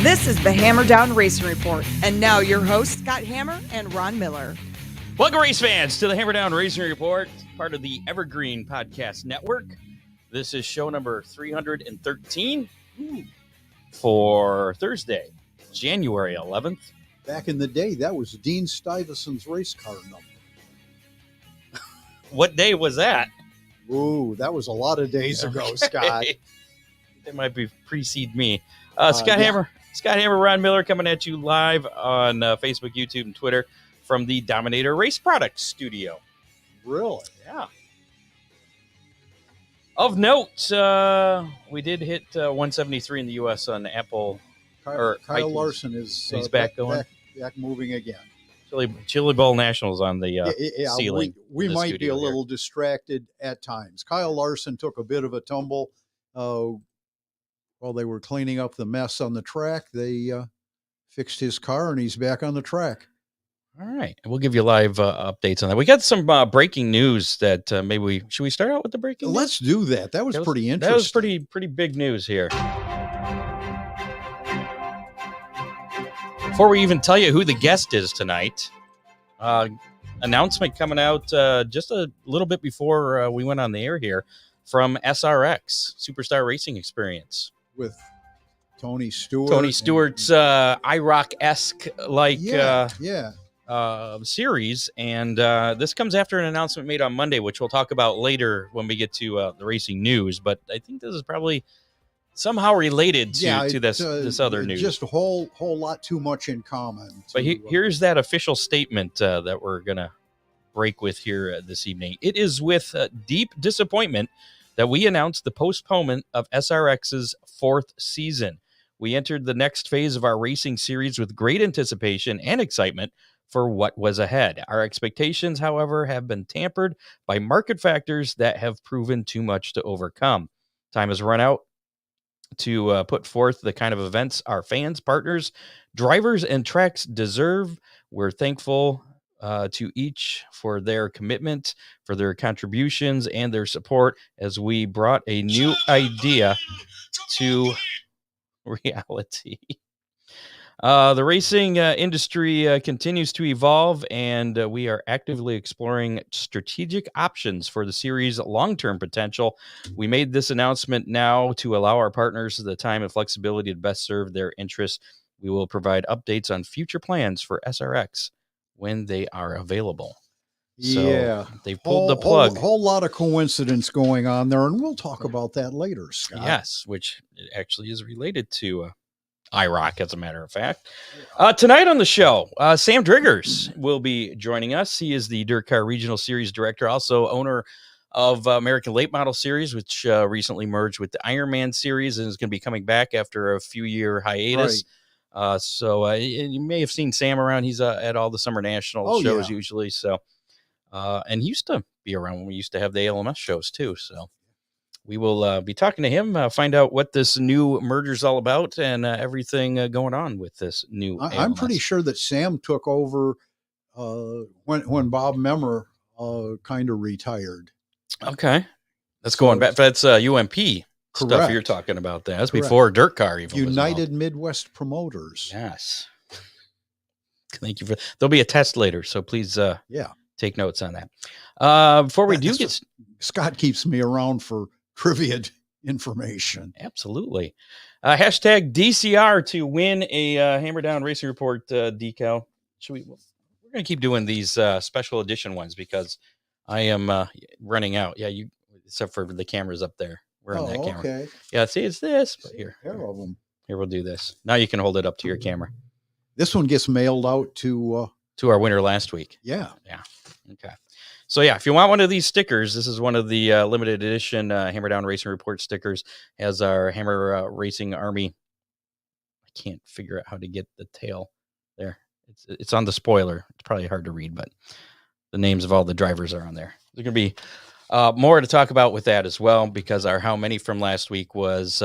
This is the Hammer Down Racing Report, and now your hosts, Scott Hammer and Ron Miller. Welcome, race fans, to the Hammer Down Racing Report, part of the Evergreen Podcast Network. This is show number 313 for Thursday, January 11th. Back in the day, that was Dean Stuyvesant's race car number. What day was that? Ooh, that was a lot of days ago, Scott. It might be precede me. Scott Hammer, Ron Miller coming at you live on Facebook, YouTube, and Twitter from the Dominator Race Products Studio. Really? Yeah. Of note, we did hit 173 in the U.S. on Apple. Kyle Larson is he's back going. Back moving again. Chili Bowl Nationals on the ceiling. We might be a little distracted at times. Kyle Larson took a bit of a tumble while they were cleaning up the mess on the track. They fixed his car, and he's back on the track. All right. We'll give you live updates on that. We got some breaking news that should we start out with the breaking news? Let's do that. That was pretty interesting. That was pretty big news here. Before we even tell you who the guest is tonight, announcement coming out just a little bit before we went on the air here from SRX, Superstar Racing Experience. With Tony Stewart. Tony Stewart's IROC-esque series. And this comes after an announcement made on Monday, which we'll talk about later when we get to the racing news. But I think this is probably somehow related to this other news. Just a whole lot too much in common. But here's that official statement that we're going to break with here this evening. It is with deep disappointment that we announced the postponement of SRX's 4th season. We entered the next phase of our racing series with great anticipation and excitement for what was ahead. Our expectations, however, have been tampered by market factors that have proven too much to overcome. Time has run out to put forth the kind of events our fans, partners, drivers, and tracks deserve. We're thankful to each for their commitment, for their contributions, and their support as we brought a new idea to reality. The racing industry continues to evolve, and we are actively exploring strategic options for the series' long-term potential. We made this announcement now to allow our partners the time and flexibility to best serve their interests. We will provide updates on future plans for SRX when they are available. So they pulled the plug. Whole lot of coincidence going on there, and we'll talk about that later, Scott. Yes, which actually is related to IROC, as a matter of fact. Tonight on the show, Sam Driggers will be joining us. He is the DIRTcar Regional Series Director, also owner of American Late Model Series, which recently merged with the Ironman Series and is going to be coming back after a few-year hiatus. Right. So you may have seen Sam around. He's at all the Summer National shows usually. So, and he used to be around when we used to have the ALMS shows too. So we will be talking to him, find out what this new merger is all about and everything going on with this new ALMS. I'm pretty sure that Sam took over when Bob Memmer kind of retired. Okay. That's going back. That's UMP. Correct. Stuff you're talking about. That's before DIRTcar even. United Midwest Promoters. Yes. Thank you for. There'll be a test later, so please, take notes on that. Before we do get, Scott keeps me around for trivia information. Absolutely. Hashtag DCR to win a Hammer Down Racing Report decal. We're going to keep doing these special edition ones because I am running out. Yeah, except for the cameras up there. We're on that camera. Okay. Yeah, see, it's this. But here. Pair of them. Here, we'll do this. Now you can hold it up to your camera. This one gets mailed out to our winner last week. Yeah. Yeah. Okay. So yeah, if you want one of these stickers, this is one of the limited edition Hammer Down Racing Report stickers. Has our Hammer Racing Army. I can't figure out how to get the tail there. It's on the spoiler. It's probably hard to read, but the names of all the drivers are on there. There's going to be more to talk about with that as well, because our how many from last week was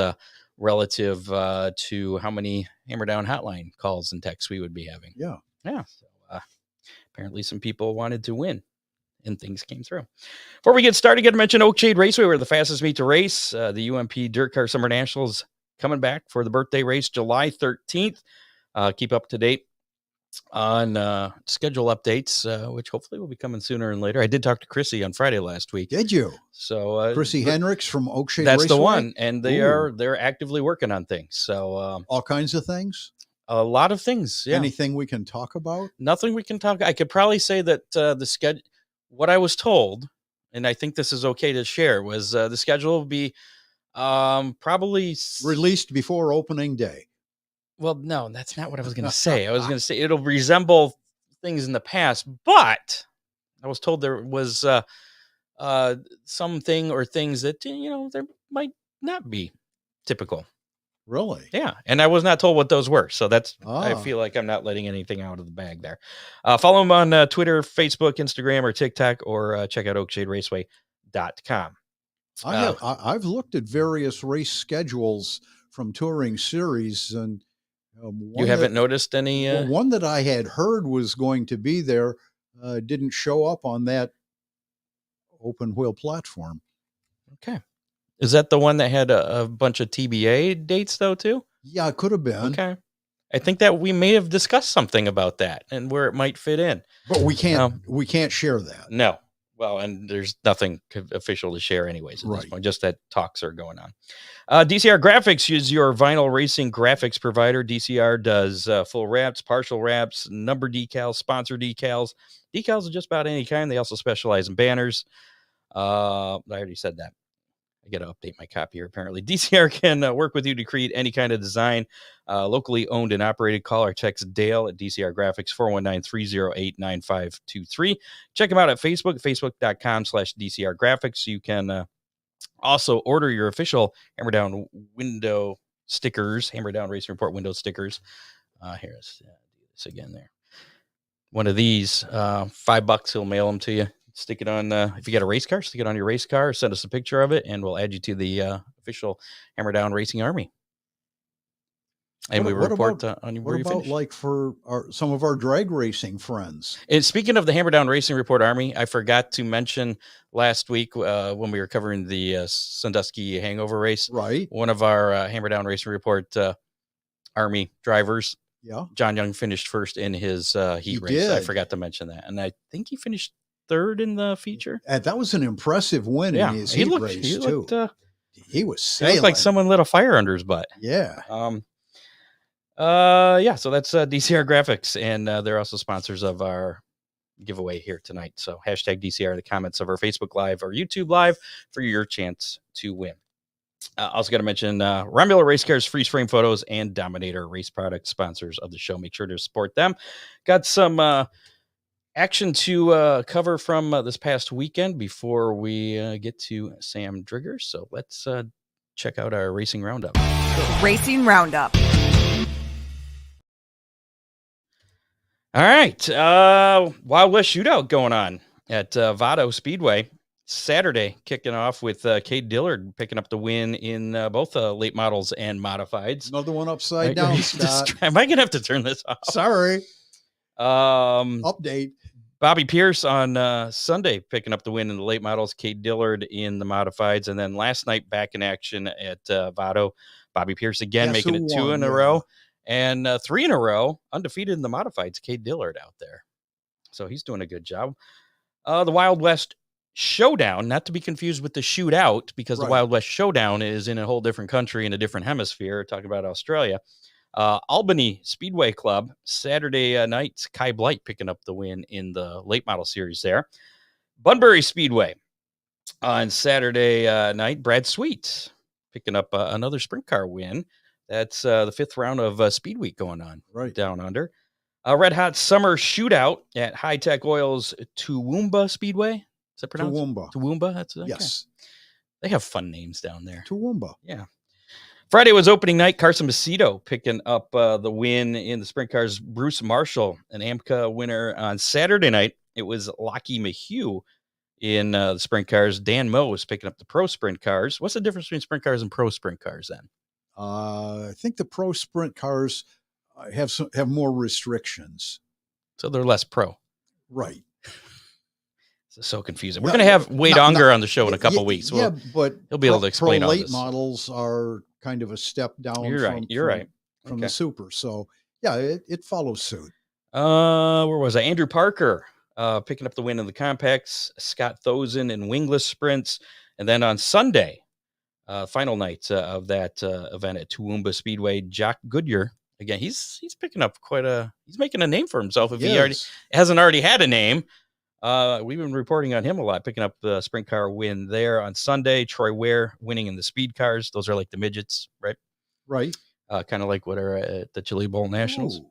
relative to how many Hammer Down hotline calls and texts we would be having. Yeah. So apparently some people wanted to win, and things came through. Before we get started, got to mention Oakshade Raceway, where the fastest meet to race. The UMP DIRTcar Summer Nationals coming back for the birthday race July 13th. Keep up to date on schedule updates, which hopefully will be coming sooner and later. I did talk to Chrissy on Friday last week. Did you? So Chrissy Hendricks from Oakshade that's Raceway? the one, and they're actively working on things. So all kinds of things. A lot of things. Yeah. Anything we can talk about? Nothing we can talk. I could probably say that the schedule. What I was told, and I think this is okay to share, was the schedule will be probably Released before opening day. Well, no, that's not what I was going to say. I was going to say it'll resemble things in the past, but I was told there was something or things that, there might not be typical. Really? Yeah. And I was not told what those were. So I Ah. feel like I'm not letting anything out of the bag there. Follow them on Twitter, Facebook, Instagram, or TikTok, or check out oakshaderaceway.com. I've looked at various race schedules from touring series, and You haven't noticed any? one that I had heard was going to be there didn't show up on that open wheel platform. Okay. Is that the one that had a bunch of TBA dates, though, too? Yeah, it could have been. Okay. I think that we may have discussed something about that and where it might fit in. But we can't share that. No. Well, and there's nothing official to share anyways at this Right. point, just that talks are going on. DCR Graphics is your vinyl racing graphics provider. DCR does full wraps, partial wraps, number decals, sponsor decals. Decals of just about any kind. They also specialize in banners. I already said that. I got to update my copy here, apparently. DCR can work with you to create any kind of design. Locally owned and operated. Call or text Dale at DCR Graphics, 419-308-9523. Check them out at Facebook, facebook.com/DCR Graphics. You can also order your official Hammer Down window stickers, Hammer Down Racing Report window stickers. Here, let's do this again there. One of these, $5, he'll mail them to you. Stick it on, if you got a race car, stick it on your race car, send us a picture of it, and we'll add you to the official Hammer Down Racing Army. And we report on where you finish. Like for some of our drag racing friends? And speaking of the Hammer Down Racing Report Army, I forgot to mention last week when we were covering the Sandusky Hangover race. Right. One of our Hammer Down Racing Report Army drivers, John Young, finished first in his heat race. Did. I forgot to mention that. And I think he finished third in the feature. That was an impressive win in his heat race, too. He was sailing. He looked like someone lit a fire under his butt. Yeah. So that's DCR Graphics, and they're also sponsors of our giveaway here tonight. So hashtag DCR in the comments of our Facebook Live or YouTube Live for your chance to win. Also got to mention Ron Miller Race Cars, Freeze Frame Photos, and Dominator Race Products, sponsors of the show. Make sure to support them. Got some action to cover from this past weekend before we get to Sam Driggers. So let's check out our Racing Roundup. Racing Roundup. All right. Wild West Shootout going on at Vado Speedway. Saturday, kicking off with Cade Dillard picking up the win in both late models and modifieds. Another one upside down, Scott. Am I going to have to turn this off? Sorry. Update. Bobby Pierce on Sunday picking up the win in the late models, Cade Dillard in the modifieds. And then last night back in action at Vado, Bobby Pierce again making it two in a row. And 3 in a row, undefeated in the modifieds, Cade Dillard out there. So he's doing a good job. The Wild West Showdown, not to be confused with the shootout, because the Wild West Showdown is in a whole different country in a different hemisphere, talking about Australia. Albany Speedway Club, Saturday night, Kai Blight picking up the win in the late model series there. Bunbury Speedway on Saturday night, Brad Sweet picking up another sprint car win. That's the 5th round of Speed Week going on down under. Red Hot Summer Shootout at High Tech Oil's Toowoomba Speedway. Is that pronounced? Toowoomba. Toowoomba? That's okay. Yes. They have fun names down there. Toowoomba. Yeah. Friday was opening night. Carson Macedo picking up the win in the sprint cars. Bruce Marshall, an AMCA winner on Saturday night. It was Lockie Mahue in the sprint cars. Dan Moe was picking up the pro sprint cars. What's the difference between sprint cars and pro sprint cars then? I think the pro sprint cars have more restrictions. So they're less pro. Right. It's so confusing. We're going to have Wade Unger on the show in a couple weeks. Yeah, but he'll be able to explain pro all late this. Models are kind of a step down. You're right. From the super. So yeah, it follows suit. Where was I? Andrew Parker picking up the win in the compacts. Scott Thosen in wingless sprints, and then on Sunday, final night of that event at Toowoomba Speedway, Jock Goodyear. Again, he's picking up he's making a name for himself if he hasn't already had a name. We've been reporting on him a lot, picking up the sprint car win there on Sunday. Troy Ware winning in the speed cars. Those are like the midgets, right? Right. Kind of like what are at the Chili Bowl Nationals. Ooh,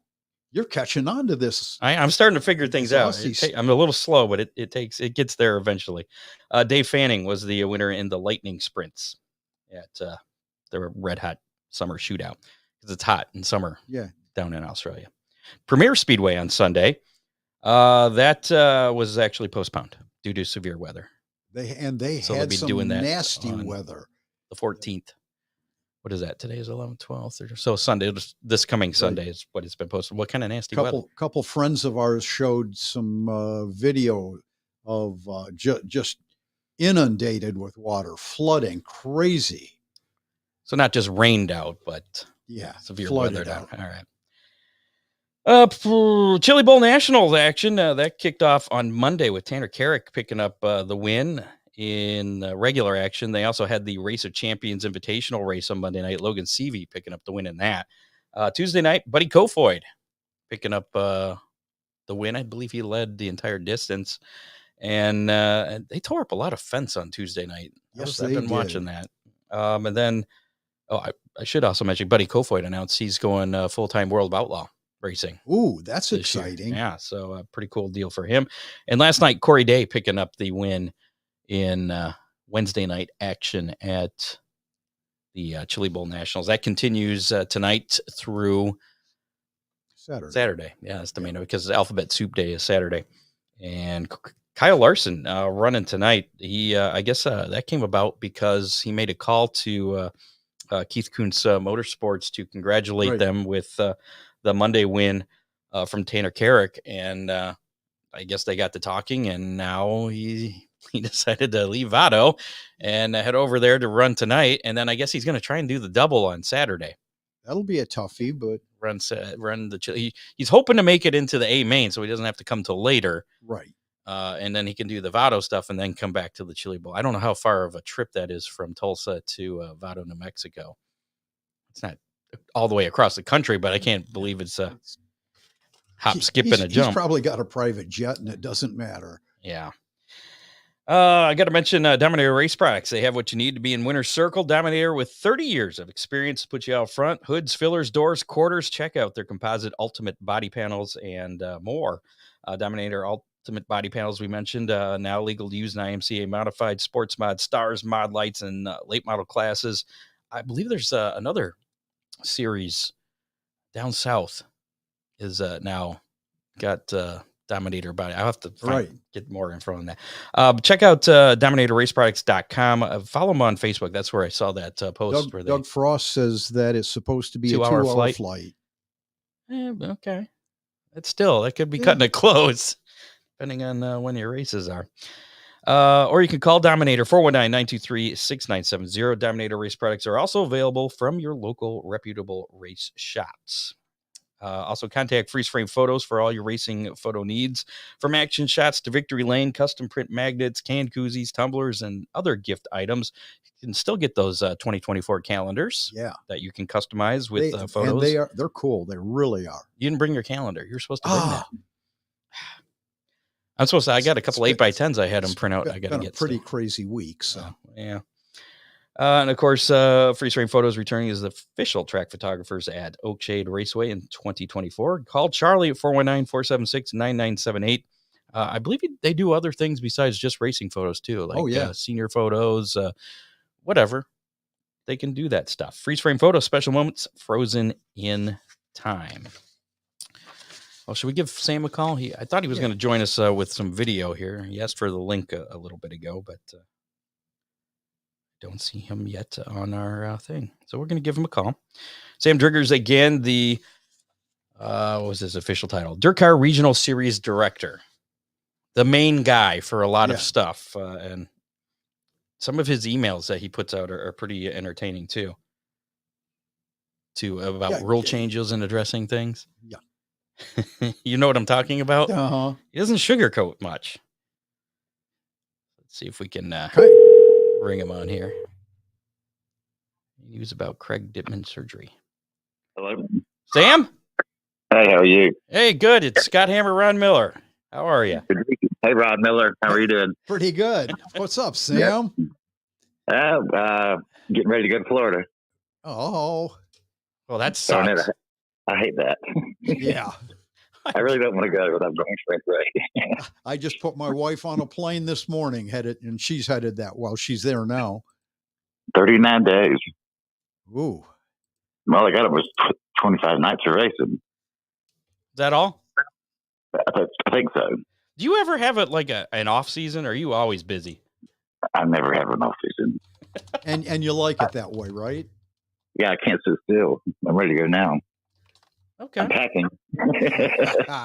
you're catching on to this. I'm starting to figure things out. I'm a little slow, but it gets there eventually. Dave Fanning was the winner in the lightning sprints at the red hot summer shootout because it's hot in summer down in Australia. Premier Speedway on Sunday. That was actually postponed due to severe weather. They had some doing that nasty weather. The 14th. What is that? Today is 11th, 12th. So Sunday, this coming Sunday is what it's been posted. What kind of nasty weather? Couple friends of ours showed some video of just inundated with water, flooding, crazy. So not just rained out, but severe weather down. All right. Chili Bowl Nationals action that kicked off on Monday with Tanner Carrick picking up the win in regular action. They also had the Race of Champions Invitational race on Monday night. Logan Seavey picking up the win in that. Tuesday night, Buddy Kofoid picking up the win. I believe he led the entire distance, and they tore up a lot of fence on Tuesday night. Yes, I've been watching that. And then, I should also mention Buddy Kofoid announced he's going full-time World Outlaw racing. Ooh, that's exciting. Year. Yeah, so a pretty cool deal for him. And last night, Corey Day picking up the win in Wednesday night action at the Chili Bowl Nationals. That continues tonight through Saturday. Yeah, that's the main because Alphabet Soup Day is Saturday. And Kyle Larson running tonight. He, I guess that came about because he made a call to Keith Kuntz Motorsports to congratulate them with the Monday win from Tanner Carrick. And I guess they got to talking, and now he decided to leave Vado and head over there to run tonight. And then I guess he's going to try and do the double on Saturday. That'll be a toughie, but run the Chili. He's hoping to make it into the A main so he doesn't have to come till later. Right. And then he can do the Vado stuff and then come back to the Chili Bowl. I don't know how far of a trip that is from Tulsa to Vado, New Mexico. It's not all the way across the country, but I can't believe it's a hop, skip, and a jump. He's probably got a private jet, and it doesn't matter. Yeah. I got to mention Dominator Race Products. They have what you need to be in winner's circle. Dominator with 30 years of experience to put you out front. Hoods, fillers, doors, quarters. Check out their composite ultimate body panels and more. Dominator ultimate body panels we mentioned, now legal to use in IMCA modified sports mod, stars, mod lights, and late model classes. I believe there's another series down south is now got Dominator body. I'll have to get more info on that. Check out DominatorRaceProducts.com. Follow them on Facebook. That's where I saw that post. Doug Frost says that it's supposed to be a 2-hour flight. Okay. That could be cutting it close, depending on when your races are. Or you can call Dominator 419-923-6970. Dominator Race Products are also available from your local reputable race shops. Also, contact Freeze Frame Photos for all your racing photo needs. From action shots to victory lane, custom print magnets, canned koozies, tumblers, and other gift items. You can still get those 2024 calendars that you can customize with photos. And they're cool. They really are. You didn't bring your calendar. You're supposed to bring that. I got a couple 8x10s I had them print out. I got to get a pretty crazy week. So, yeah. And of course, Freeze Frame Photos returning as the official track photographers at Oakshade Raceway in 2024. Call Charlie at 419-476-9978. I believe they do other things besides just racing photos too, like senior photos, whatever. They can do that stuff. Freeze frame photos, special moments, frozen in time. Well, should we give Sam a call? I thought he was going to join us with some video here. He asked for the link a little bit ago, but don't see him yet on our thing. So we're going to give him a call. Sam Driggers, again, the, what was his official title? DIRTcar Regional Series Director. The main guy for a lot of stuff. And some of his emails that he puts out are pretty entertaining too. About rule changes and addressing things. Yeah. You know what I'm talking about? Uh-huh. He doesn't sugarcoat much. Let's see if we can bring him on here. He was about Craig Dittman surgery. Hello. Sam? Hey, how are you? Hey, good. It's Scott Hammer, Ron Miller. How are you? Hey, Rod Miller. How are you doing? Pretty good. What's up, Sam? Getting ready to go to Florida. Oh. Well, that sucks. I hate that. Yeah. I really don't want to go, but I'm going straight away. I just put my wife on a plane this morning, and she's headed that. Well, she's there now. 39 days. Ooh. Well, I got it was 25 nights of racing. Is that all? I think so. Do you ever have an off season, or are you always busy? I never have an off season. And you like it that way, right? Yeah, I can't sit still. I'm ready to go now. Okay. I'm packing.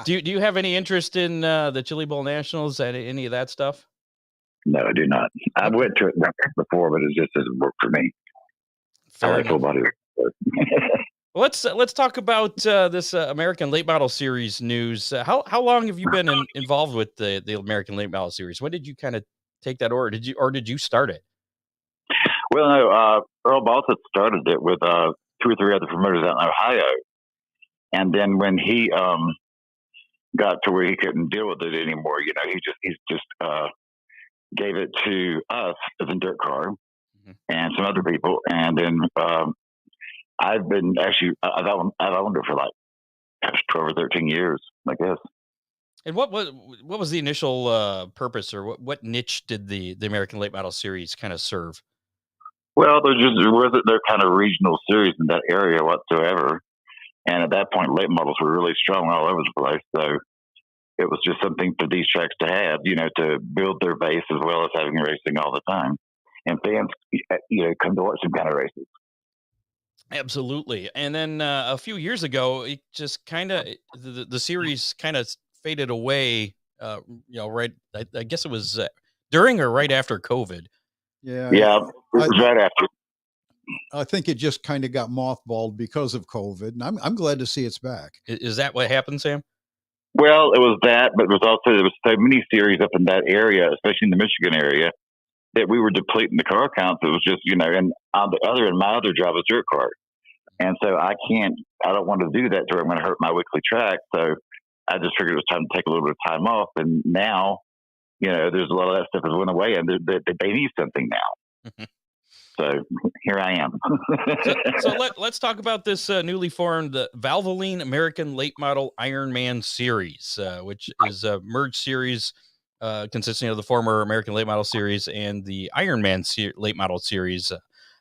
Do you have any interest in the Chili Bowl Nationals and any of that stuff? No, I do not. I went to it before, but it just doesn't work for me. Fair I like full body. Well, let's talk about this American Late Model Series news. How long have you been involved with the American Late Model Series? When did you kind of take that order? Did you start it? Well, no. Earl Balsett started it with 2 or 3 other promoters out in Ohio, and then when he got to where he couldn't deal with it anymore, he just gave it to us as in DIRTcar and some other people, and then I've been actually I've owned it for 12 or 13 years, I guess. And what was the initial purpose, or what niche did the American Late Model Series kind of serve? Well, there wasn't their kind of regional series in that area whatsoever, and at that point, late models were really strong all over the place. So it was just something for these tracks to have, to build their base as well as having racing all the time, and fans, come to watch some kind of races. Absolutely. And then a few years ago, it just kind of the series kind of faded away. Right? I guess it was during or right after COVID. Yeah. Yeah, it was right after. I think it just kind of got mothballed because of COVID, and I'm glad to see it's back. Is that what happened, Sam? Well, it was that, but there was so many series up in that area, especially in the Michigan area, that we were depleting the car counts. It was just, and on the other end, my other job is DIRTcar. And so I don't want to do that to where I'm going to hurt my weekly track. So I just figured it was time to take a little bit of time off. And now, there's a lot of that stuff has went away, and they need something now. So here I am. so let's talk about this newly formed Valvoline American Late Model Ironman Series, which is a merged series consisting of the former American Late Model Series and the Ironman Late Model Series.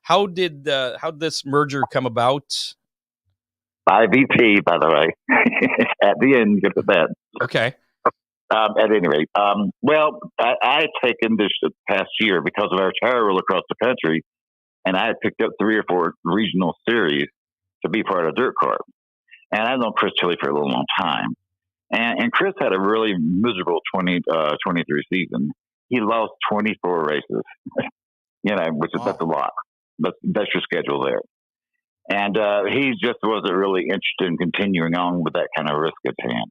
How did this merger come about? By VP, by the way. At the end, get to that. Okay. At any rate, well, I had taken this past year because of our tire rule across the country, and I had picked up 3 or 4 regional series to be part of DIRTcar. And I've known Chris Tilley for a long time. And Chris had a really miserable 23 season. He lost 24 races, that's a lot. That's your schedule there. And he just wasn't really interested in continuing on with that kind of risk at hand.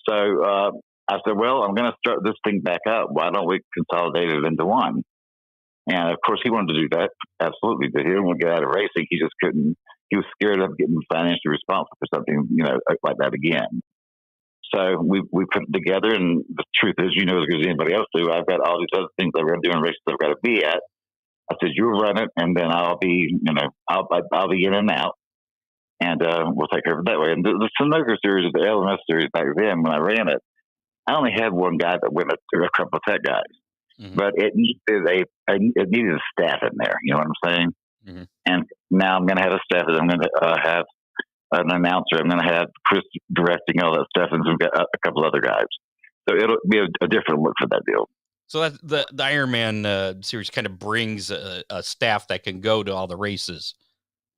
So I said, well, I'm going to start this thing back up. Why don't we consolidate it into one? And of course, he wanted to do that. Absolutely. But he didn't want to get out of racing. He just couldn't. He was scared of getting financially responsible for something, like that again. So we put it together. And the truth is, as good as anybody else do, I've got all these other things I've got to do in races I've got to be at. I said, you run it, and then I'll be, I'll be in and out, and we'll take care of it that way. And the Sunoco series, the ALMS series back then, when I ran it, I only had one guy that went to a couple of tech guys, Mhm. but it needed a staff in there. You know what I'm saying? Mhm. And now I'm going to have a staff. I'm going to have an announcer. I'm going to have Chris directing all that stuff, and a couple other guys. So it'll be a different look for that deal. So that the Ironman series kind of brings a staff that can go to all the races.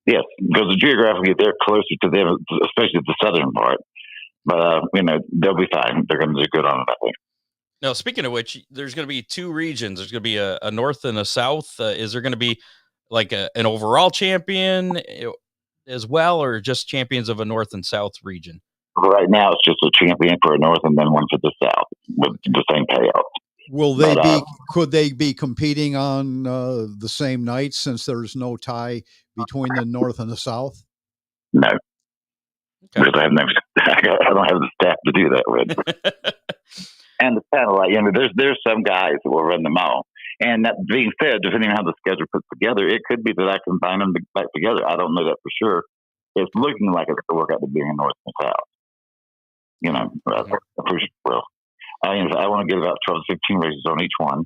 Yes, because geographically they're closer to them, especially the southern part. But they'll be fine. They're going to do good on it, I think. Now, speaking of which, there's going to be two regions. There's going to be a north and a south. Is there going to be like an overall champion as well, or just champions of a north and south region? Right now, it's just a champion for the north and then one for the south with the same payout. Will they could they be competing on the same night since there's no tie between the north and the south? No. Okay. Because I don't have the staff to do that with. And it's kind of like, there's some guys that will run them all. And that being said, depending on how the schedule puts together, it could be that I combine them back together. I don't know that for sure. It's looking like it's going to work out to being a north and south. For sure. Well, I want to get about 12 to 15 races on each one.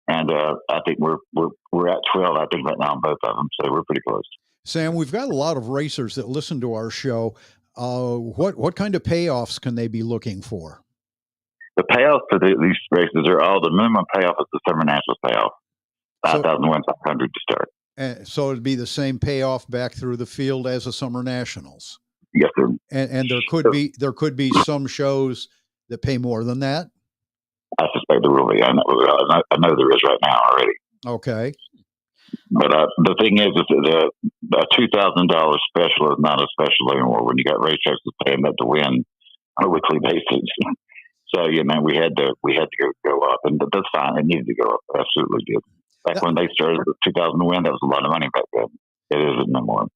And I think we're at 12, I think, right now on both of them. So we're pretty close. Sam, we've got a lot of racers that listen to our show. What kind of payoffs can they be looking for? The payoffs for these races are all the minimum payoff is the Summer Nationals payoff, 5,500 to start. And so it'd be the same payoff back through the field as the Summer Nationals. Yes, sir. And there could be some shows that pay more than that. I suspect there will be. I know there is right now already. Okay. But the thing is the $2,000 special is not a special anymore. When you got racetracks that's paying that to win on a weekly basis. So we had to go up, and that's fine. It needed to go up. Absolutely did. Back when they started with 2,000 to win, that was a lot of money back then. It isn't no more.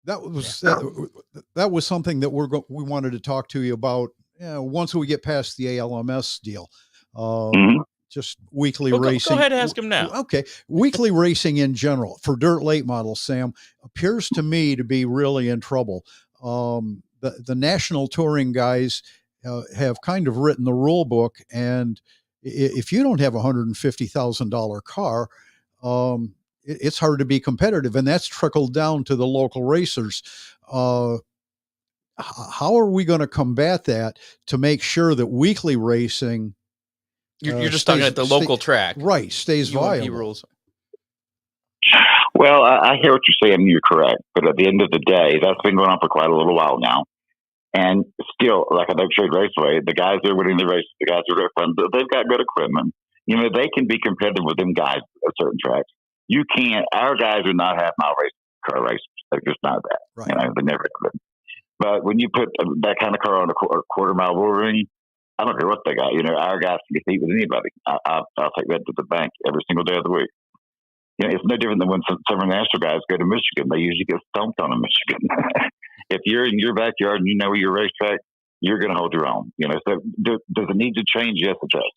That was something that we wanted to talk to you about. Once we get past the ALMS deal, just weekly racing. Go ahead, ask him now. Okay, weekly racing in general for dirt late models, Sam, appears to me to be really in trouble. The national touring guys have kind of written the rule book, and if you don't have $150,000 car, it's hard to be competitive, and that's trickled down to the local racers. How are we going to combat that to make sure that weekly racing? You're just talking at the local track, right? Stays viable. Rules. Well, I hear what you're saying. You're correct, but at the end of the day, that's been going on for quite a little while now. And still, like at Oak Shade Raceway, the guys that are winning the races, the guys who are fun, they've got good equipment. They can be competitive with them guys at certain tracks. You can't. Our guys are not half-mile car racers. They're just not that. Right. They never could. But when you put that kind of car on a quarter-mile Wolverine, I don't care what they got. Our guys can compete with anybody. I'll take that to the bank every single day of the week. It's no different than when some national guys go to Michigan. They usually get stomped on in Michigan. If you're in your backyard and you know your racetrack, you're going to hold your own. So does it need to change? Yes, it does.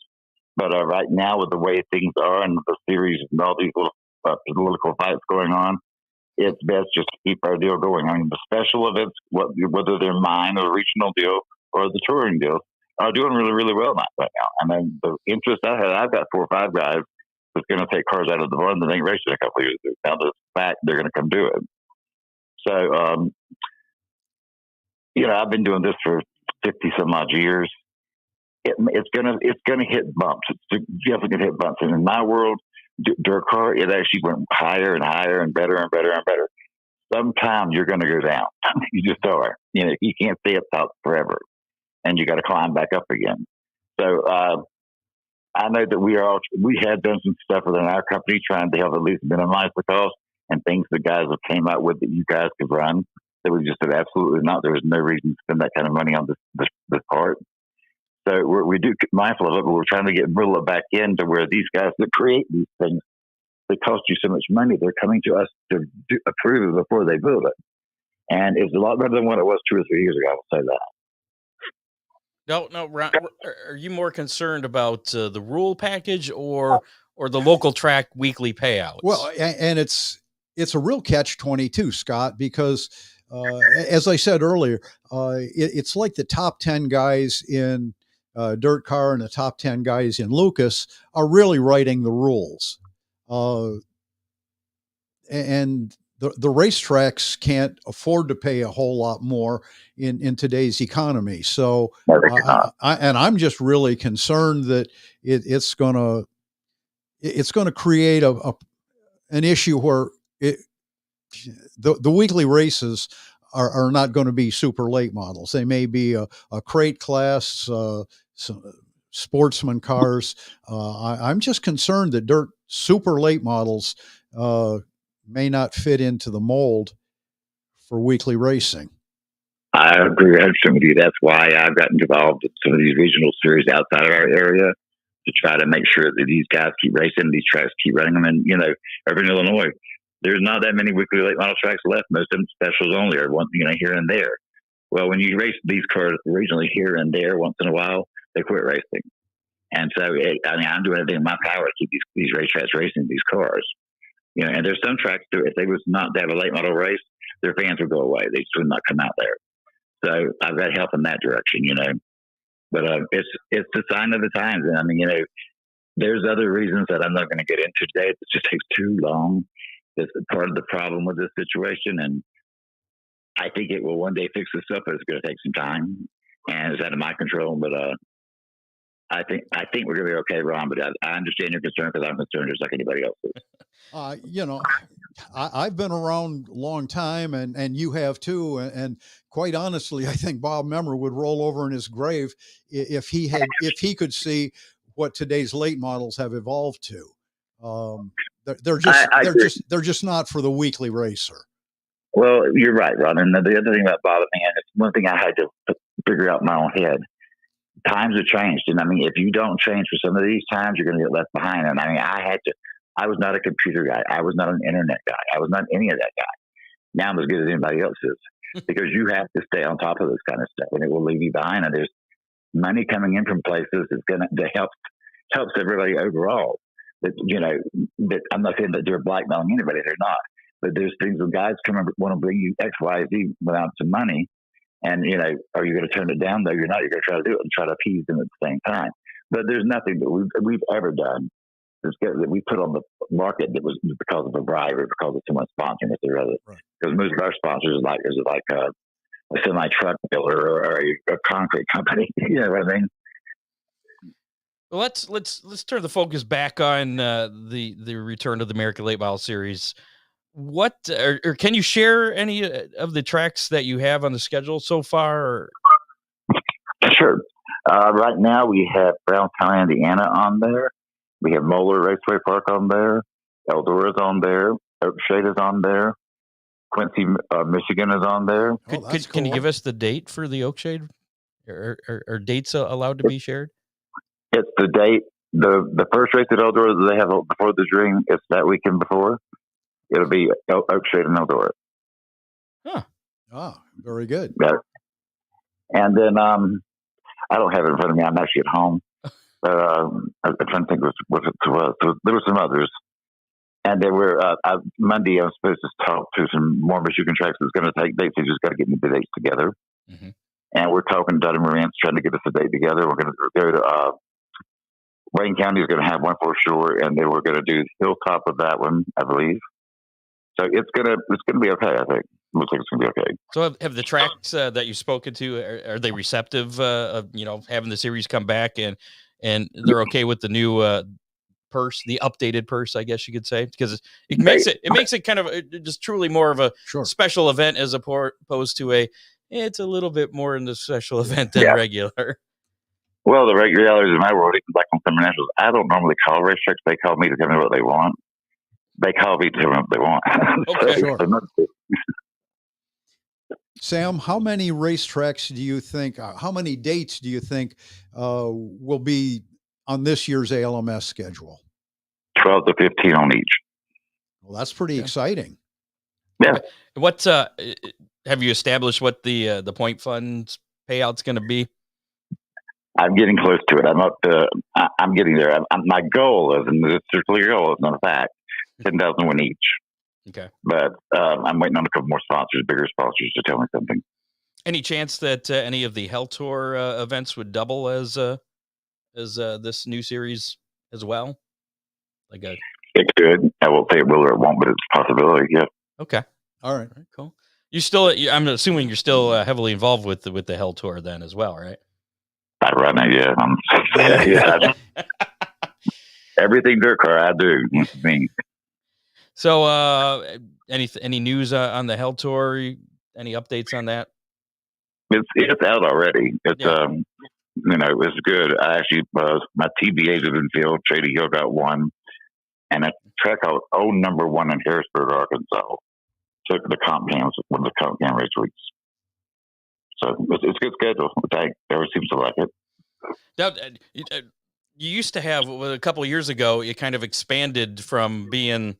But right now, with the way things are and the series and all these little political fights going on, it's best just to keep our deal going. The special events, whether they're mine or the regional deal or the touring deal, are doing really, really well right now. And then the interest I've got 4 or 5 guys that's going to take cars out of the barn that ain't racing a couple of years ago. Now, the fact they're going to come do it. So, I've been doing this for 50 some odd years. It's gonna hit bumps. It's definitely gonna hit bumps. And in my world, DIRTcar, it actually went higher and higher and better and better and better. Sometime you're gonna go down. You just are. You can't stay up top forever, and you got to climb back up again. So I know that we had done some stuff within our company trying to help at least minimize the cost and things the guys have came out with that you guys could run. That we just said absolutely not. There was no reason to spend that kind of money on this part. So we do mindful of it, but we're trying to reel it back into where these guys that create these things that cost you so much money, they're coming to us to approve it before they build it. And it's a lot better than what it was 2 or 3 years ago. I will say that. No, Ron, are you more concerned about the rule package or the local track weekly payouts? Well, and it's a real catch-22, Scott, because as I said earlier, it's like the top 10 guys in DIRTcar and the top 10 guys in Lucas are really writing the rules. And the racetracks can't afford to pay a whole lot more in today's economy. So, I'm just really concerned that it's going to create an issue where the weekly races are not going to be super late models. They may be a crate class, some sportsman cars. I'm just concerned that dirt super late models may not fit into the mold for weekly racing. I agree 100% with you. That's why I've gotten involved in some of these regional series outside of our area to try to make sure that these guys keep racing, these tracks keep running them. And, over in Illinois, there's not that many weekly late model tracks left. Most of them specials only, or one, here and there. Well, when you race these cars regionally here and there once in a while, they quit racing. And so, I'm doing everything in my power to keep these racetracks racing these cars. And there's some tracks too, if they was not to have a late model race, their fans would go away. They just would not come out there. So I've got help in that direction, But it's the sign of the times. And there's other reasons that I'm not going to get into today. It just takes too long. That's part of the problem with this situation. And I think it will one day fix itself, but it's going to take some time. And it's out of my control. But I think we're going to be okay, Ron. But I understand your concern because I'm concerned just like anybody else is. I've been around a long time, and you have too. And quite honestly, I think Bob Memmer would roll over in his grave if he could see what today's late models have evolved to. They're just not for the weekly racer. Well, you're right, Ron. And the other thing that bothered me, and it's one thing I had to figure out in my own head. Times have changed, and if you don't change for some of these times, you're going to get left behind. And I was not a computer guy. I was not an internet guy. I was not any of that guy. Now I'm as good as anybody else is because you have to stay on top of this kind of stuff, and it will leave you behind. And there's money coming in from places that's going to helps everybody overall. That I'm not saying that they're blackmailing anybody. They're not. But there's things where guys come and want to bring you X, Y, Z without some money. And, are you going to turn it down? No, you're not. You're going to try to do it and try to appease them at the same time. But there's nothing that we've ever done that we put on the market that was because of a bribe or because of someone sponsoring us or other. Right. Because most of our sponsors is like a semi-truck builder or a concrete company. You know what I mean? Well, let's turn the focus back on the return of the American Late Model Series. What or can you share any of the tracks that you have on the schedule so far? Or? Sure. Right now we have Brownstown, Indiana on there. We have Moeller Raceway Park on there. Eldora's on there. Oakshade is on there. Quincy, Michigan is on there. Can you give us the date for the Oakshade? Are dates allowed to be shared? It's the date. The first race at Eldora that they have before the Dream, it's that weekend before. It'll be Oakshade and Eldora. Huh. Oh, very good. Yeah. And then I don't have it in front of me. I'm actually at home. But I'm trying to think what it was. There were some others. And then Monday, I'm supposed to talk to some more Michigan tracks that's going to take dates. They just got to get me the dates together. Mm-hmm. And we're talking to Dudley Moran's trying to get us a date together. We're going to go to Wayne County is going to have one for sure, and then we're going to do Hilltop with that one, I believe. So it's gonna be okay. I think looks like it's gonna be okay. So have the tracks that you've spoken to are they receptive of having the series come back and they're okay with the new purse, the updated purse, I guess you could say, because it makes it kind of just truly more of a special event as opposed to it's a little bit more in the special event than regular. Well, the regulars in my world, even like on Summer Nationals, I don't normally call racetracks. They call me to tell me what they want. They call me to tell me what they want. Okay, sure. Sam, how many racetracks do you think, how many dates do you think will be on this year's ALMS schedule? 12 to 15 on each. Well, that's pretty exciting. Yeah. What have you established what the point funds payout's going to be? I'm getting close to it. I'm getting there. My goal is, and this is a clear goal, it's not a fact, 10,000 each. Okay. But I'm waiting on a couple more sponsors, bigger sponsors, to tell me something. Any chance that any of the Hell Tour events would double as this new series as well? Like a It could. I won't say it will or it won't, but it's a possibility. Yeah. okay, All right. all right, cool. You still? I'm assuming you're still heavily involved with the Hell Tour then as well, right? Not right now, yeah. Yeah. Everything DIRTcar I do. I mean, So, any news on the Hell Tour? Any updates on that? it's out already. It's Yeah. it's good. I actually my TBAs have been filled. Shady Hill got one, and a track out number 1 in Harrisburg, Arkansas. Took the comp games, one of the comp game race weeks. So it's a good schedule. Everyone seems to like it. Now, you used to have a couple of years ago. It kind of expanded from being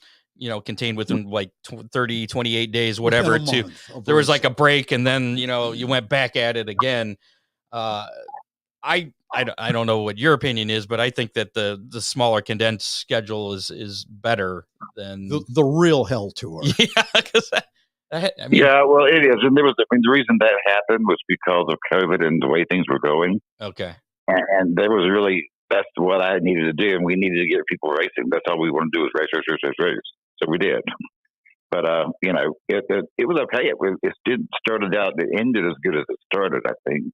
contained within like 30, 28 days, whatever. Within a To month, there was like a break, and then you went back at it again. I don't know what your opinion is, but I think that the smaller condensed schedule is better than the real Hell Tour. yeah. Because Yeah, well, it is, and the reason that happened was because of COVID and the way things were going, okay, and there was that's what I needed to do, and we needed to get people racing. That's all we want to do is race. So we did. But it was okay. It ended as good as it started, I think.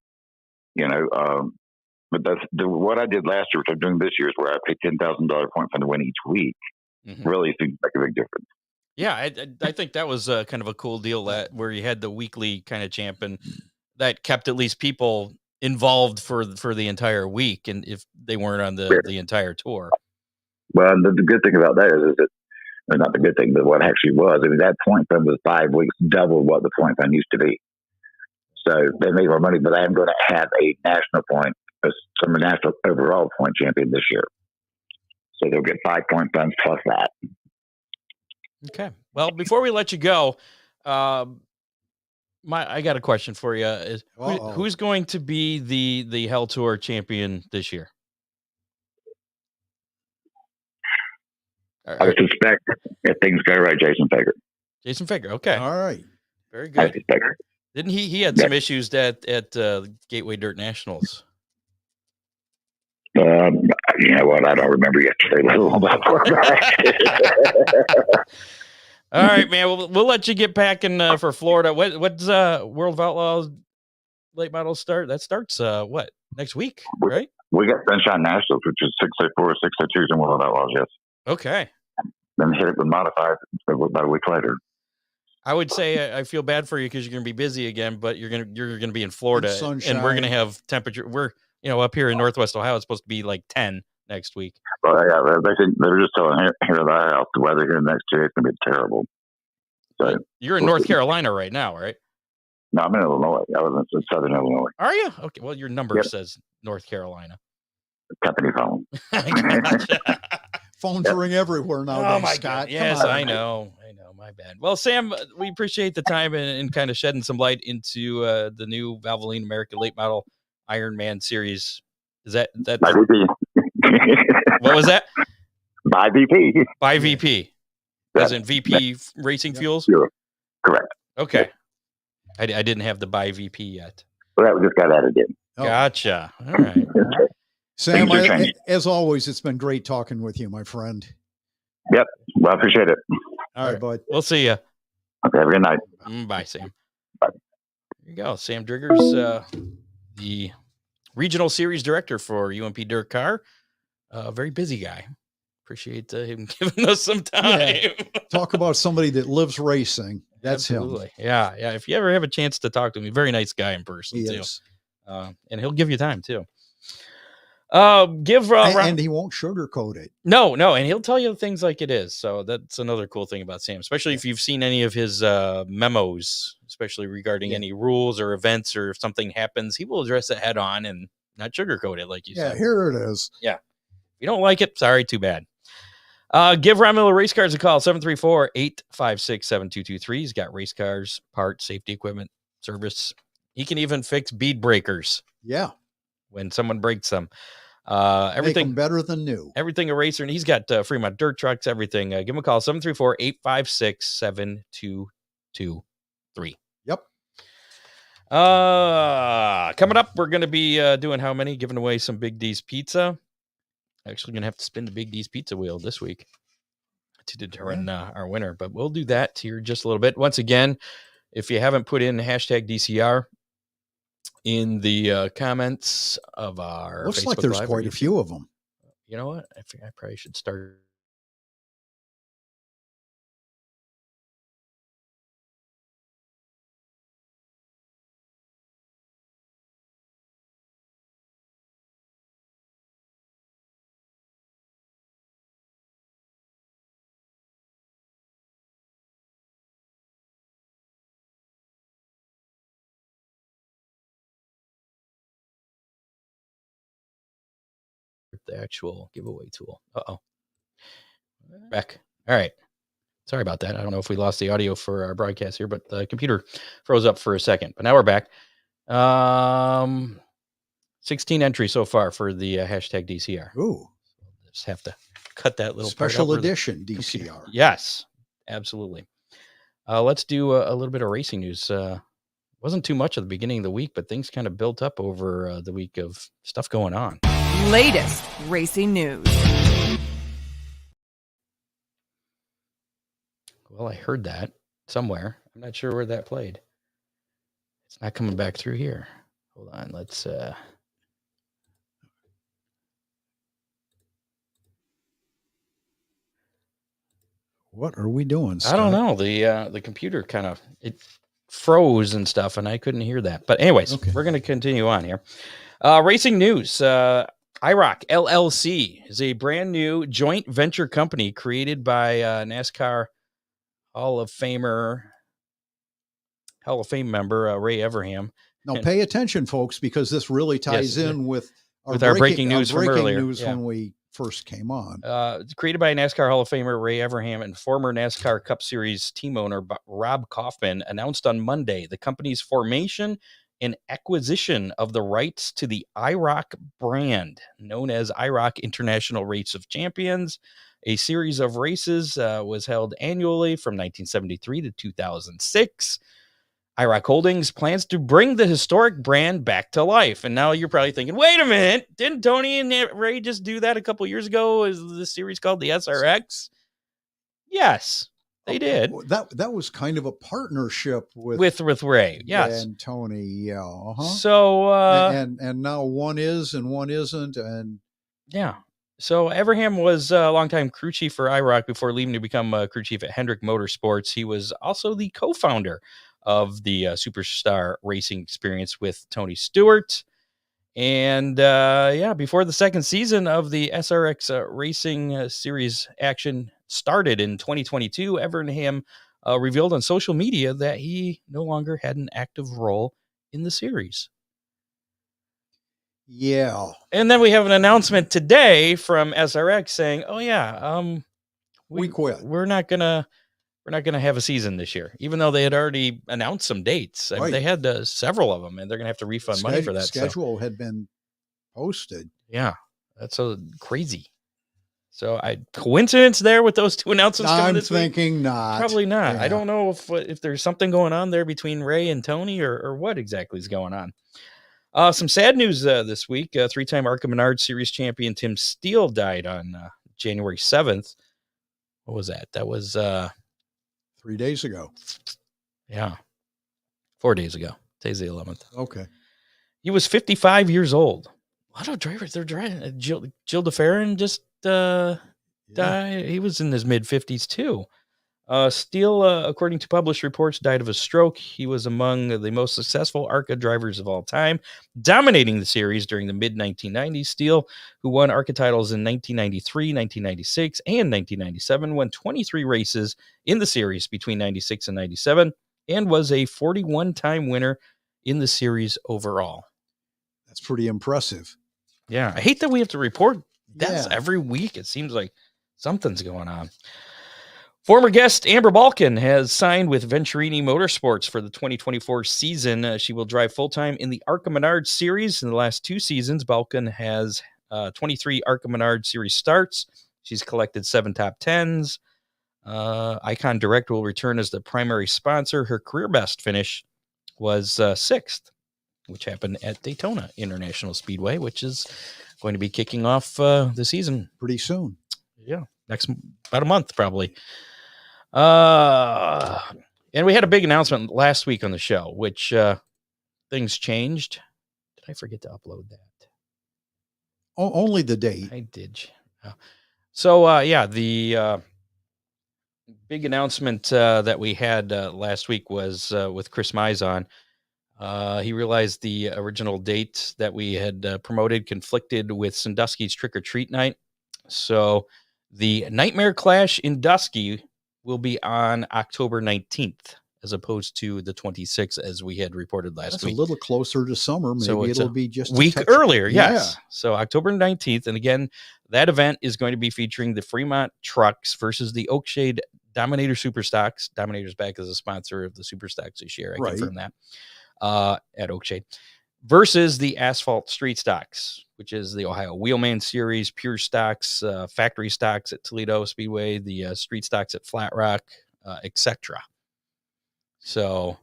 But what I did last year, which I'm doing this year, is where I pay $10,000 point fund to win each week. mm-hmm. Really seems like a big difference. Yeah, I think that was kind of a cool deal where you had the weekly kind of champion that kept at least people involved for the entire week, and if they weren't on the entire tour. Well, the good thing about that is that, not the good thing, but what actually was, that point fund was 5 weeks, double what the point fund used to be. So they made more money, but I am going to have a national overall point champion this year. So they'll get 5 point funds plus that. Okay. Well, before we let you go, I got a question for you. Who's going to be the Hell Tour champion this year? I suspect if things go right, Jason Fager. Jason Fager. Okay. All right. Very good. I suspect. Didn't he had some issues at Gateway Dirt Nationals? You know what? I don't remember yesterday. All right, man. We'll let you get packing for Florida. What's World of Outlaws late model start? That starts next week, right? We got Sunshine Nationals, which is 604, 602s in World of Outlaws. Yes. Okay. Then hit it with modified about a week later. I would say I feel bad for you because you're going to be busy again, but you're gonna be in Florida, and we're gonna have temperature. We're up here in Northwest Ohio. It's supposed to be like 10 next week. Well, yeah, they were just telling here at our house the weather here next year is going to be terrible. So you're in North Carolina right now, right? No, I'm in Illinois. I was in Southern Illinois. Are you? Okay. Well, your number says North Carolina. Company phone. Phones ring everywhere now. Oh my God! Yes, I know. My bad. Well, Sam, we appreciate the time and kind of shedding some light into the new Valvoline American Late Model Ironman series. Is that by VP? What was that? By VP. By VP. As in VP Racing Fuels? Correct. Okay. I didn't have the by VP yet. Well, that we just got added in. Oh. Gotcha. All right. Sam, as always, it's been great talking with you, my friend. Yep. Well, I appreciate it. All right, bud. We'll see you. Okay. Have a good night. Bye, Sam. Bye. There you go. Sam Driggers, the regional series director for UMP DIRTcar. Very busy guy. Appreciate him giving us some time. Yeah. Talk about somebody that lives racing. That's Absolutely. him. Yeah. If you ever have a chance to talk to him, very nice guy in person He too. is. And he'll give you time too. And he won't sugarcoat it. No, and he'll tell you things like it is. So that's another cool thing about Sam, especially if you've seen any of his memos, especially regarding any rules or events, or if something happens, he will address it head on and not sugarcoat it, like you said. Yeah, here it is. Yeah. If you don't like it, sorry, too bad. Give Ron Miller Race Cars a call, 734-856-7223. He's got race cars, parts, safety equipment, service. He can even fix bead breakers. Yeah. When someone breaks them. Everything better than new. Everything eraser, and he's got Fremont dirt trucks, everything. Give him a call, 734-856-7223. Yep. Coming up, we're going to be doing how many? Giving away some Big D's pizza. Actually, going to have to spin the Big D's pizza wheel this week to determine our winner, but we'll do that here just a little bit. Once again, if you haven't put in hashtag DCR in the comments of our Looks Facebook like there's Live quite a few of them. You know what? I think I probably should start. The actual giveaway tool. Back. All right. Sorry about that. I don't know if we lost the audio for our broadcast here, but the computer froze up for a second. But now we're back. 16 entries so far for the hashtag DCR. Ooh. Just have to cut that little special part out edition DCR. Yes, absolutely. Let's do a little bit of racing news. Wasn't too much at the beginning of the week, but things kind of built up over the week of stuff going on. Latest racing news. Well, I heard that somewhere. I'm not sure where that played. It's not coming back through here. Hold on. Let's What are we doing, Scott? I don't know. The computer kind of it froze and stuff, and I couldn't hear that. But anyways, We're going to continue on here. Racing news. IROC LLC is a brand new joint venture company created by NASCAR Hall of Fame member Ray Everham. Now, pay attention, folks, because this really ties in with our breaking news from earlier. When we first came on. Created by NASCAR Hall of Famer Ray Everham and former NASCAR Cup Series team owner Rob Kaufman announced on Monday the company's formation and acquisition of the rights to the IROC brand, known as IROC International Race of Champions. A series of races was held annually from 1973 to 2006. IROC Holdings plans to bring the historic brand back to life. And now you're probably thinking, wait a minute, didn't Tony and Ray just do that a couple years ago? Is the series called the SRX? Yes, they did. That was kind of a partnership with Ray. Yes. And Tony. Yeah. Uh-huh. So and now one is and one isn't. And yeah. So Everham was a longtime crew chief for IROC before leaving to become a crew chief at Hendrick Motorsports. He was also the co-founder of the Superstar Racing Experience with Tony Stewart. And before the second season of the SRX Racing Series action started in 2022, Everham revealed on social media that he no longer had an active role in the series. Yeah. And then we have an announcement today from SRX saying, we quit. We're not going to have a season this year, even though they had already announced some dates. I mean, they had several of them, and they're going to have to refund money for that. Schedule had been posted. Yeah, that's so crazy. So, coincidence there with those two announcements coming this week? I'm thinking not. Probably not. Yeah. I don't know if there's something going on there between Ray and Tony, or what exactly is going on. Some sad news this week. Three-time ARCA Menard Series champion Tim Steele died on January 7th. What was that? That was 3 days ago. Yeah. 4 days ago. Today's the 11th. Okay. He was 55 years old. A lot of drivers, they're driving. Jill DeFerrin just died. He was in his mid-50s, too. Steele, according to published reports, died of a stroke. He was among the most successful ARCA drivers of all time, dominating the series during the mid-1990s. Steele, who won ARCA titles in 1993, 1996, and 1997, won 23 races in the series between 96 and 97, and was a 41-time winner in the series overall. That's pretty impressive. Yeah, I hate that we have to report deaths every week. It seems like something's going on. Former guest Amber Balkin has signed with Venturini Motorsports for the 2024 season. She will drive full-time in the ARCA Menard Series. In the last 2 seasons, Balkin has 23 ARCA Menard Series starts. She's collected 7 top 10s. Icon Direct will return as the primary sponsor. Her career best finish was 6th, which happened at Daytona International Speedway, which is going to be kicking off the season pretty soon. Yeah, about a month probably. And we had a big announcement last week on the show, which things changed. Did I forget to upload that? Only the date. I did. So the big announcement that we had last week was with Chris Mize on. He realized the original date that we had promoted conflicted with Sandusky's Trick or Treat night. So the Nightmare Clash in Dusky will be on October 19th, as opposed to the 26th, as we had reported last That's week. a little closer to summer. Maybe So it'll be just a week touch earlier. Yes. Yeah. So October 19th. And again, that event is going to be featuring the Fremont Trucks versus the Oakshade Dominator Superstocks. Dominator's back as a sponsor of the Superstocks this year. I confirm that at Oakshade. Versus the Asphalt Street Stocks, which is the Ohio Wheelman Series, Pure Stocks, Factory Stocks at Toledo Speedway, the Street Stocks at Flat Rock, etc. So,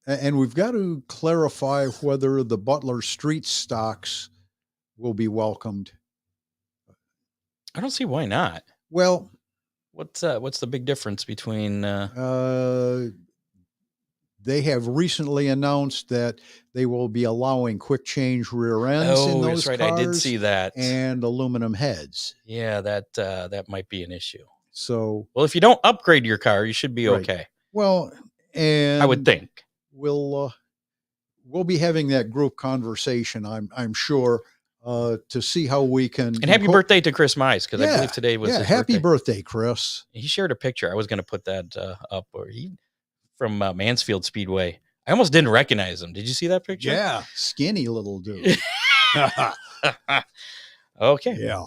and we've got to clarify whether the Butler Street Stocks will be welcomed. I don't see why not. Well, what's the big difference between? They have recently announced that they will be allowing quick change rear ends in those that's right. cars. I did see that. And aluminum heads. Yeah, that might be an issue. So, well, if you don't upgrade your car, you should be okay. Well, and I would think we'll be having that group conversation. I'm sure to see how we can. And happy birthday to Chris Mize, because I believe today was his happy birthday, Chris. He shared a picture. I was going to put that up, from Mansfield Speedway. I almost didn't recognize him. Did you see that picture? Yeah, skinny little dude. Okay. Yeah.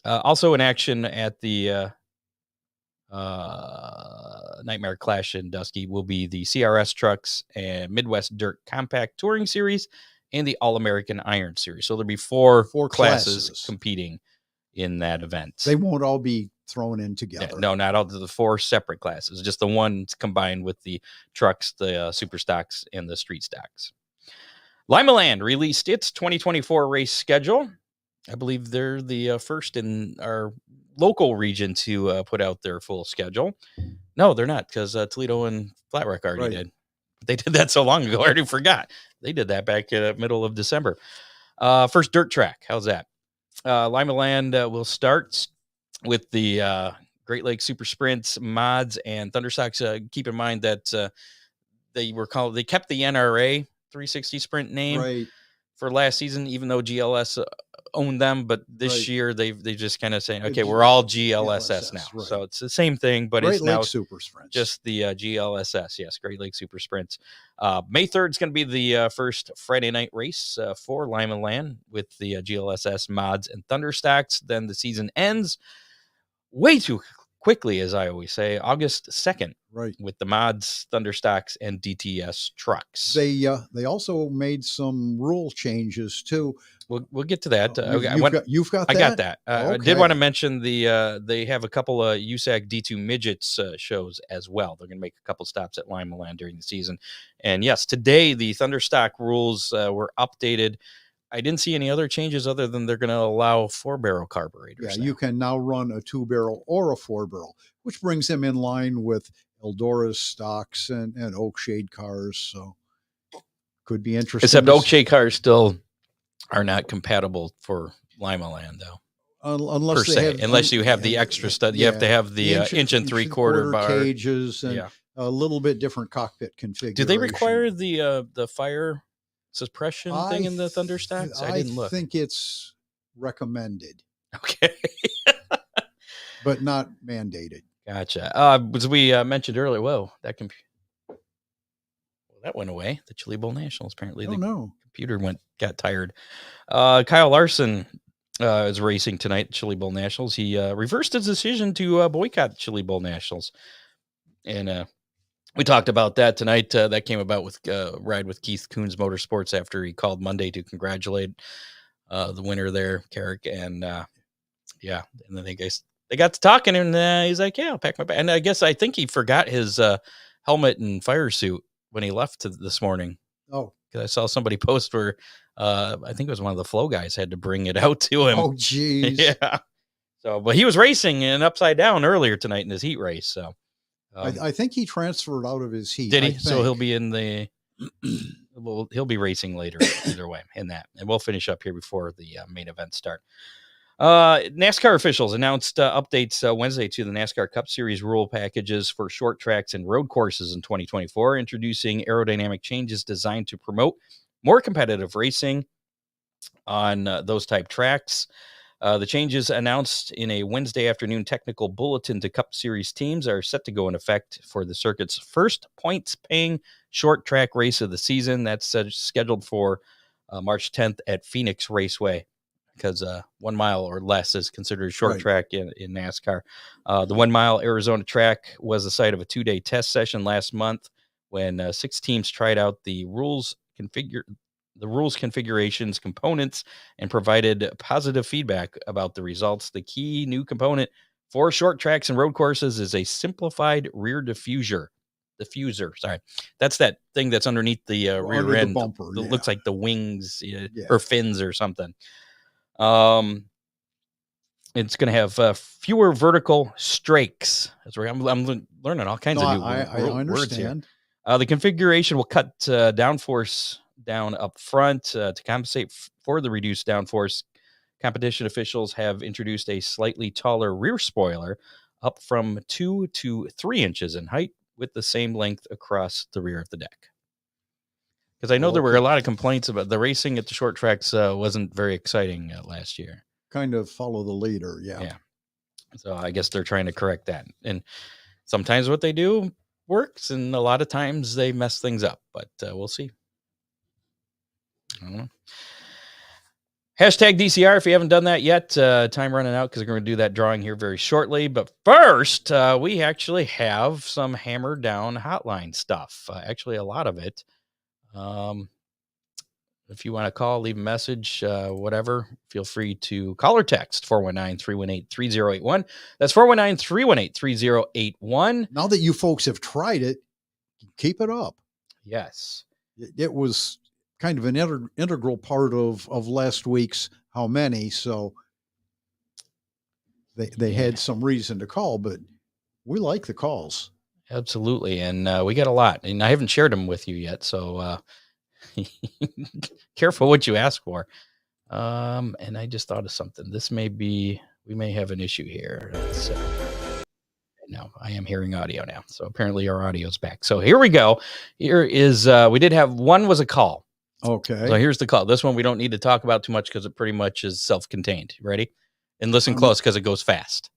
Also in action at the Nightmare Clash in Dusky will be the CRS Trucks and Midwest Dirt Compact Touring Series and the All-American Iron Series. So there'll be four classes competing in that event. They won't all be thrown in together. Yeah, no, not all the 4 separate classes. Just the ones combined with the trucks, the super stocks, and the street stocks. Lima Land released its 2024 race schedule. I believe they're the first in our local region to put out their full schedule. No, they're not, because Toledo and Flat Rock already did. They did that so long ago, I already forgot. They did that back in the middle of December. First dirt track. How's that? Lima Land will start with the Great Lakes Super Sprints, Mods, and Thunderstocks. Keep in mind that they kept the NRA 360 Sprint name for last season, even though GLS owned them. But this year they just kind of saying, okay, we're all GLSS now. Right. So it's the same thing, but Great it's Lake now Super Sprints. Just the GLSS. Yes, Great Lake Super Sprints. May 3rd is going to be the first Friday night race for Lima Land with the GLSS, Mods, and Thunderstocks. Then the season ends way too quickly, as I always say, August 2nd, with the Mods, Thunderstocks, and DTS trucks. They also made some rule changes too. We'll get to that. You've got that? I got that. Okay. I did want to mention they have a couple of USAC D2 midgets shows as well. They're going to make a couple stops at Lima Land during the season. And yes, today the Thunderstock rules were updated. I didn't see any other changes other than they're going to allow 4-barrel carburetors. Yeah, you can now run a 2-barrel or a 4-barrel, which brings them in line with Eldora's stocks and Oakshade cars. So could be interesting. Except Oakshade cars still are not compatible for Lima Land, though. Unless you have the extra stuff. You have to have the inch and 3/4 bar cages and a little bit different cockpit configuration. Do they require the fire suppression thing in the Thunderstocks? I didn't look. I think it's recommended. Okay. But not mandated. Gotcha. As we mentioned earlier, that went away. The Chili Bowl Nationals, apparently. Computer got tired. Kyle Larson is racing tonight at Chili Bowl Nationals. He reversed his decision to boycott Chili Bowl Nationals. And we talked about that tonight. That came about with ride with Keith Coons Motorsports after he called Monday to congratulate the winner there, Carrick. And and then they got to talking, and he's like, "Yeah, I'll pack my bag." And I think he forgot his helmet and fire suit when he left this morning. Oh, because I saw somebody post where I think it was one of the flow guys had to bring it out to him. oh, geez. Yeah. So, but he was racing in upside down earlier tonight in his heat race. So I think he transferred out of his heat. did he? So he'll be in the. He'll be racing later either way in that, and we'll finish up here before the main event start. NASCAR officials announced updates Wednesday to the NASCAR Cup Series rule packages for short tracks and road courses in 2024, introducing aerodynamic changes designed to promote more competitive racing on those type tracks. The changes announced in a Wednesday afternoon technical bulletin to Cup Series teams are set to go in effect for the circuit's first points-paying short track race of the season. That's scheduled for March 10th at Phoenix Raceway, because 1 mile or less is considered a short track in NASCAR. The 1 mile Arizona track was the site of a 2-day test session last month when 6 teams tried out the rules configurations, components, and provided positive feedback about the results. The key new component for short tracks and road courses is a simplified rear diffuser. That's that thing that's underneath the rear end. The bumper, It looks like the wings Yeah. or fins or something. It's going to have fewer vertical strakes. That's right. I'm learning all kinds of new words here. understand. The configuration will cut downforce down up front to compensate for the reduced downforce. Competition officials have introduced a slightly taller rear spoiler, up from 2 to 3 inches in height, with the same length across the rear of the deck. Because I know there were a lot of complaints about the racing at the short tracks wasn't very exciting last year. Kind of follow the leader, yeah. So I guess they're trying to correct that. And sometimes what they do works, and a lot of times they mess things up. But we'll see. I don't know. Hashtag DCR if you haven't done that yet. Time running out because we're going to do that drawing here very shortly. But first, we actually have some Hammer Down hotline stuff. Actually, a lot of it. If you want to call, leave a message, whatever, feel free to call or text 419-318-3081. That's 419-318-3081. Now that you folks have tried it, keep it up. Yes. It was kind of an integral part of last week's How Many, so they had some reason to call, but we like the calls. Absolutely, and we got a lot, and I haven't shared them with you yet, so careful what you ask for. And I just thought of something. We may have an issue here. No, I am hearing audio now, so apparently our audio's back. So here we go. Here is, we did have, one was a call. Okay. So here's the call. This one we don't need to talk about too much because it pretty much is self-contained. Ready? And listen close because it goes fast.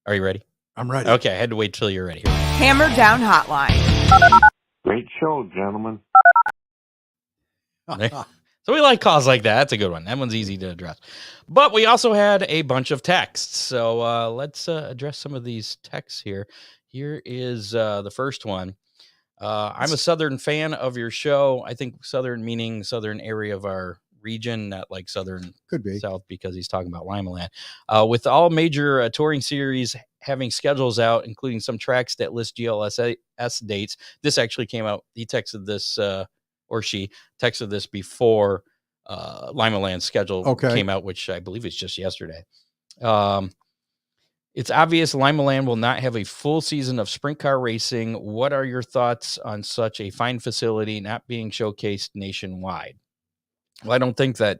Are you ready? I'm ready. Okay, I had to wait till you're ready. Hammer Down Hotline. Great show, gentlemen. So we like calls like that. That's a good one. That one's easy to address. But we also had a bunch of texts. So let's address some of these texts here. Here is the first one. I'm a Southern fan of your show. I think Southern meaning Southern area of our region, not like Southern Could be. South, because he's talking about Lima Land. With all major touring series having schedules out, including some tracks that list GLS dates. This actually came out. He texted this, or she texted this before Lima Land's schedule came out, which I believe is just yesterday. It's obvious Lima Land will not have a full season of sprint car racing. What are your thoughts on such a fine facility not being showcased nationwide? Well, I don't think that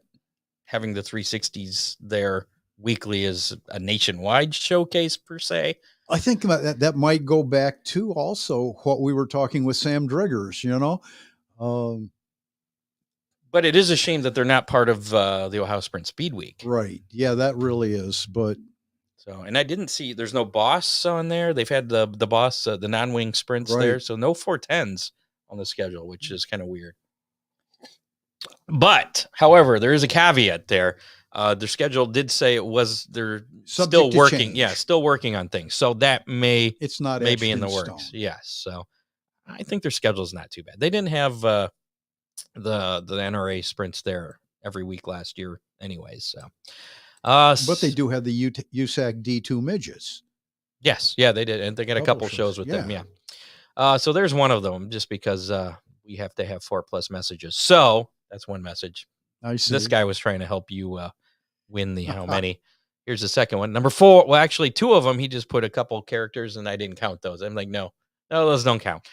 having the 360s there weekly is a nationwide showcase per se. I think that might go back to also what we were talking with Sam Driggers, But it is a shame that they're not part of the Ohio Sprint Speed Week. Right. Yeah, that really is. But so, and I didn't see, there's no Boss on there. They've had the Boss, the non-wing sprints there. So no 410s on the schedule, which is kind of weird. But, however, there is a caveat there. Their schedule did say they're still working. Change. Yeah, still working on things. So that may be in the works. Stone. Yes. So I think their schedule is not too bad. They didn't have the NRA sprints there every week last year anyways. So, but they do have the USAC D2 midgets. Yes. Yeah, they did. And they got a couple shows with them. Yeah. So there's one of them, just because we have to have 4+ messages. So that's one message. I see. This guy was trying to help you win the how many. Here's the second one. Number 4. Well, actually, 2 of them, he just put a couple characters and I didn't count those. I'm like, no, those don't count.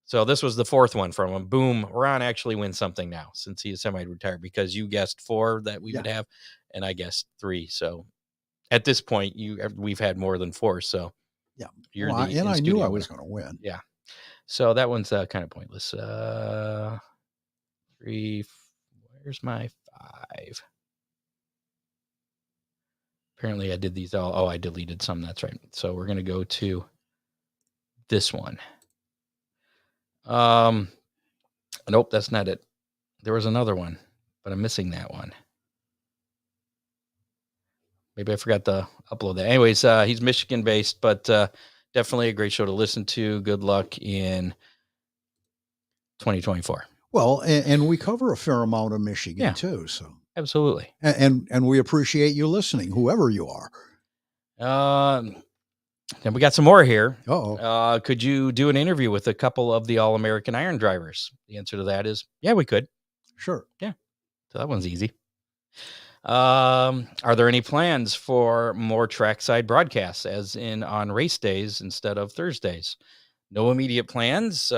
So this was the 4th one from him. Boom. Ron actually wins something now since he is semi-retired, because you guessed 4 that we would have, and I guessed 3. So at this point, we've had more than 4. So yeah, you're well, and I knew I was going to win. Yeah. So that one's kind of pointless. 3. Where's my 5? Apparently I did these all. Oh, I deleted some. That's right. So we're going to go to this one. Nope, that's not it. There was another one, but I'm missing that one. Maybe I forgot to upload that. Anyways, he's Michigan based, but definitely a great show to listen to. Good luck in 2024. Well, and we cover a fair amount of Michigan too. So absolutely. And we appreciate you listening, whoever you are. Then we got some more here. Uh-oh. Could you do an interview with a couple of the All-American Iron drivers? The answer to that is, yeah, we could. Sure. Yeah. So that one's easy. Are there any plans for more trackside broadcasts, as in on race days instead of Thursdays? No immediate plans.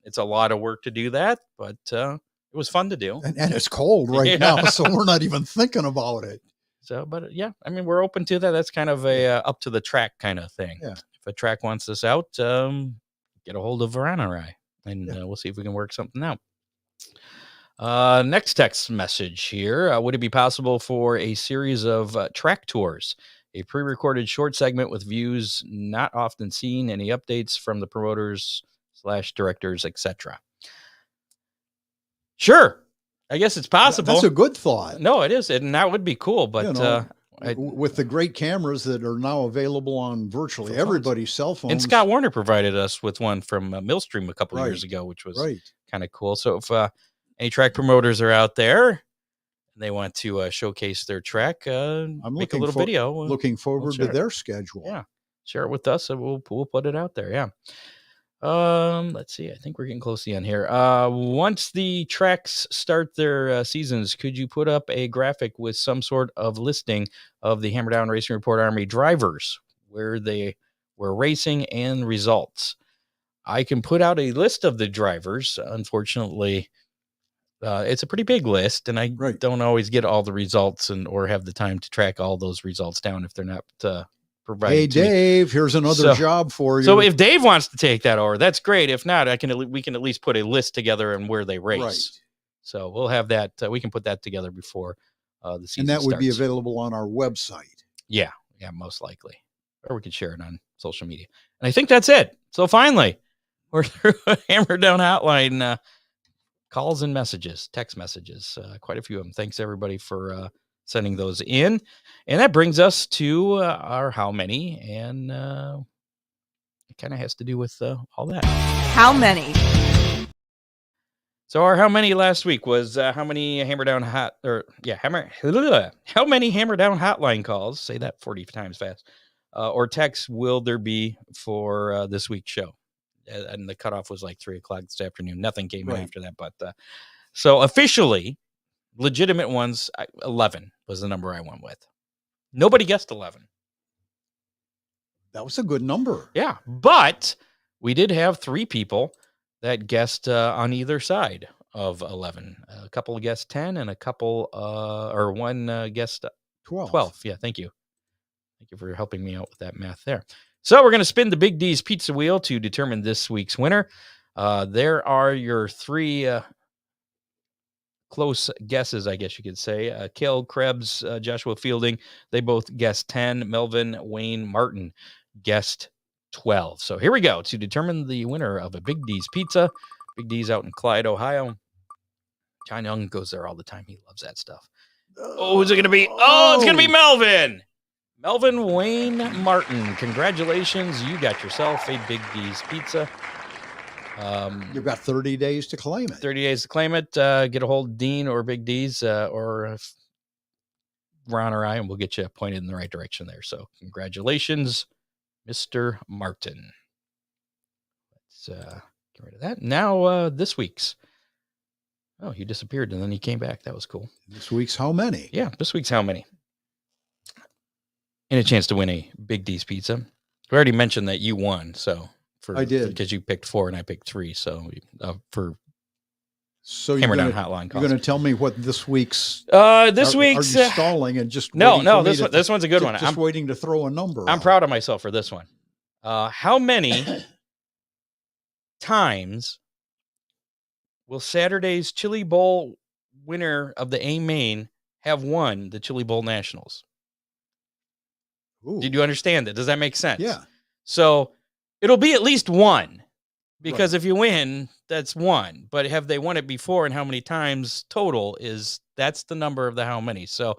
It's a lot of work to do that, but it was fun to do. And it's cold right now, so we're not even thinking about it. So, but yeah, I mean, we're open to that. That's kind of a up to the track kind of thing. Yeah. If a track wants us out, get a hold of Verona Rye, and we'll see if we can work something out. Next text message here. Would it be possible for a series of track tours, a pre-recorded short segment with views not often seen, any updates from the promoters / directors, etc.? Sure. I guess it's possible. That's a good thought. No, it is. And that would be cool. But with the great cameras that are now available on virtually everybody's cell phones. And Scott Warner provided us with one from Millstream a couple of years ago, which was kind of cool. So if any track promoters are out there and they want to showcase their track, I'm make a little video. Looking forward to their schedule. Yeah. Share it with us and we'll put it out there. Yeah. Let's see. I think we're getting close to the end here. Once the tracks start their seasons, could you put up a graphic with some sort of listing of the Hammer Down Racing Report Army drivers, where they were racing and results? I can put out a list of the drivers. Unfortunately, it's a pretty big list, and I don't always get all the results or have the time to track all those results down if they're not provided. Hey, Dave, here's another job for you. So if Dave wants to take that over, that's great. If not, we can at least put a list together and where they race. Right. So we'll have that. We can put that together before the season and that would starts. be available on our website. Yeah, most likely. Or we could share it on social media. And I think that's it. So finally, we're through a Hammer Down hotline calls and messages, text messages, quite a few of them. Thanks, everybody, for sending those in. And that brings us to our how many, and it kind of has to do with all that. How many? So our how many last week was how many how many Hammer Down hotline calls, say that 40 times fast, or texts will there be for this week's show? And the cutoff was like 3:00 this afternoon. Nothing came in after that, but so officially, legitimate ones, 11 was the number I went with. Nobody guessed 11. That was a good number. Yeah, but we did have 3 people that guessed on either side of 11. A couple guessed 10, and a couple, or one guessed 12. Yeah, thank you. Thank you for helping me out with that math there. So we're going to spin the Big D's pizza wheel to determine this week's winner. There are your 3 close guesses, I guess you could say. Kale Krebs, Joshua Fielding, they both guessed 10. Melvin Wayne Martin guessed 12. So here we go to determine the winner of a Big D's pizza. Big D's out in Clyde, Ohio. John Young goes there all the time. He loves that stuff. Oh, who's it going to be? Oh, it's going to be Melvin. Melvin Wayne Martin. Congratulations. You got yourself a Big D's pizza. You've got 30 days to claim it. 30 days to claim it. Get a hold of Dean or Big D's or Ron or I, and we'll get you pointed in the right direction there. So congratulations, Mr. Martin. Let's get rid of that. Now, this week's. Oh, he disappeared and then he came back. That was cool. This week's how many? Yeah, this week's how many? And a chance to win a Big D's pizza. We already mentioned that you won, so I did because you picked 4 and I picked 3. So for so Hammer you're Down Hotline calls. You're going to tell me what this week's? This week's are you stalling and just no. waiting for me This one's a good one. Just waiting to throw a number. I'm proud of myself for this one. How many times will Saturday's Chili Bowl winner of the A Main have won the Chili Bowl Nationals? Ooh. Did you understand that? Does that make sense? Yeah. So it'll be at least 1 because Right. if you win, that's 1. But have they won it before and how many times total that's the number of the how many. So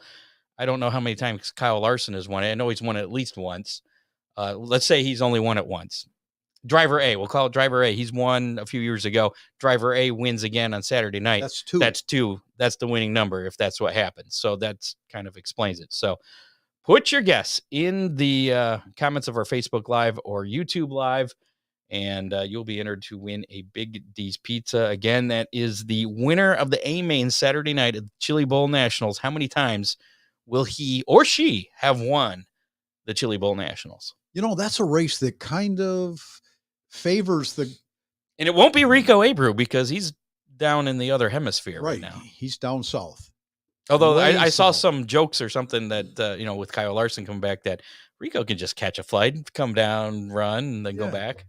I don't know how many times Kyle Larson has won it. I know he's won it at least once. Let's say he's only won it once. Driver A, we'll call it Driver A. He's won a few years ago. Driver A wins again on Saturday night. That's 2. That's 2. That's the winning number if that's what happens. So that's kind of explains it. So put your guess in the comments of our Facebook Live or YouTube Live, and you'll be entered to win a Big D's pizza. Again, that is the winner of the A Main Saturday night at the Chili Bowl Nationals. How many times will he or she have won the Chili Bowl Nationals? That's a race that kind of favors And it won't be Rico Abreu because he's down in the other hemisphere right now. He's down south. Although Way I saw south. some jokes or something that, with Kyle Larson coming back, that Rico can just catch a flight, come down, run, and then go back.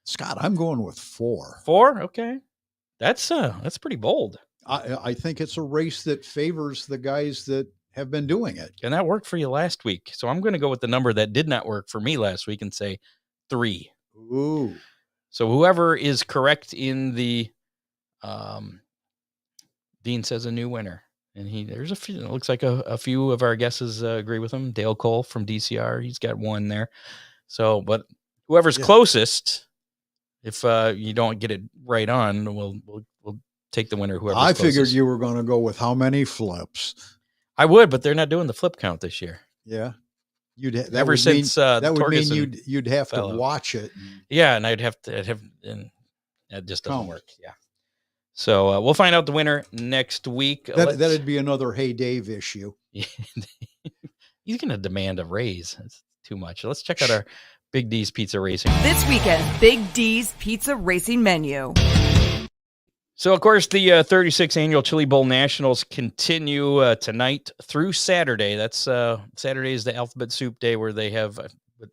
Scott, I'm going with 4. 4? Okay. That's pretty bold. I think it's a race that favors the guys that have been doing it. And that worked for you last week. So I'm going to go with the number that did not work for me last week and say 3. Ooh. So whoever is correct in the Dean says a new winner. And there's a few, it looks like a few of our guesses agree with him. Dale Cole from DCR, he's got 1 there. So, but whoever's closest, if you don't get it right on, we'll take the winner. Whoever's I figured closest. you were going to go with how many flips. I would, but they're not doing the flip count this year. Yeah. That would mean you'd have to watch it. Yeah, and and that just doesn't work. Yeah. So we'll find out the winner next week. That'd be another Hey Dave issue. He's going to demand a raise. That's too much. Let's check out our Big D's Pizza Racing. This weekend's Big D's Pizza Racing menu. So, of course, the 36th Annual Chili Bowl Nationals continue tonight through Saturday. That's Saturday is the Alphabet Soup Day where they have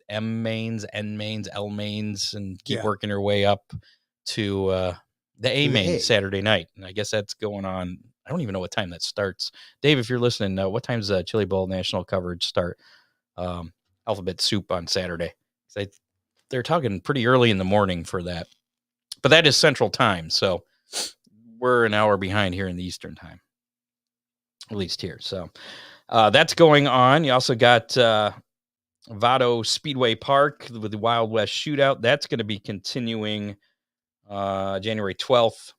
M mains, N mains, L mains, and keep working their way up to the A main Saturday night. And I guess that's going on. I don't even know what time that starts. Dave, if you're listening, what time's the Chili Bowl National coverage start? Alphabet Soup on Saturday. They're talking pretty early in the morning for that. But that is Central Time, so we're an hour behind here in the Eastern Time, at least here. So that's going on. You also got Vado Speedway Park with the Wild West Shootout. That's going to be continuing January 12th.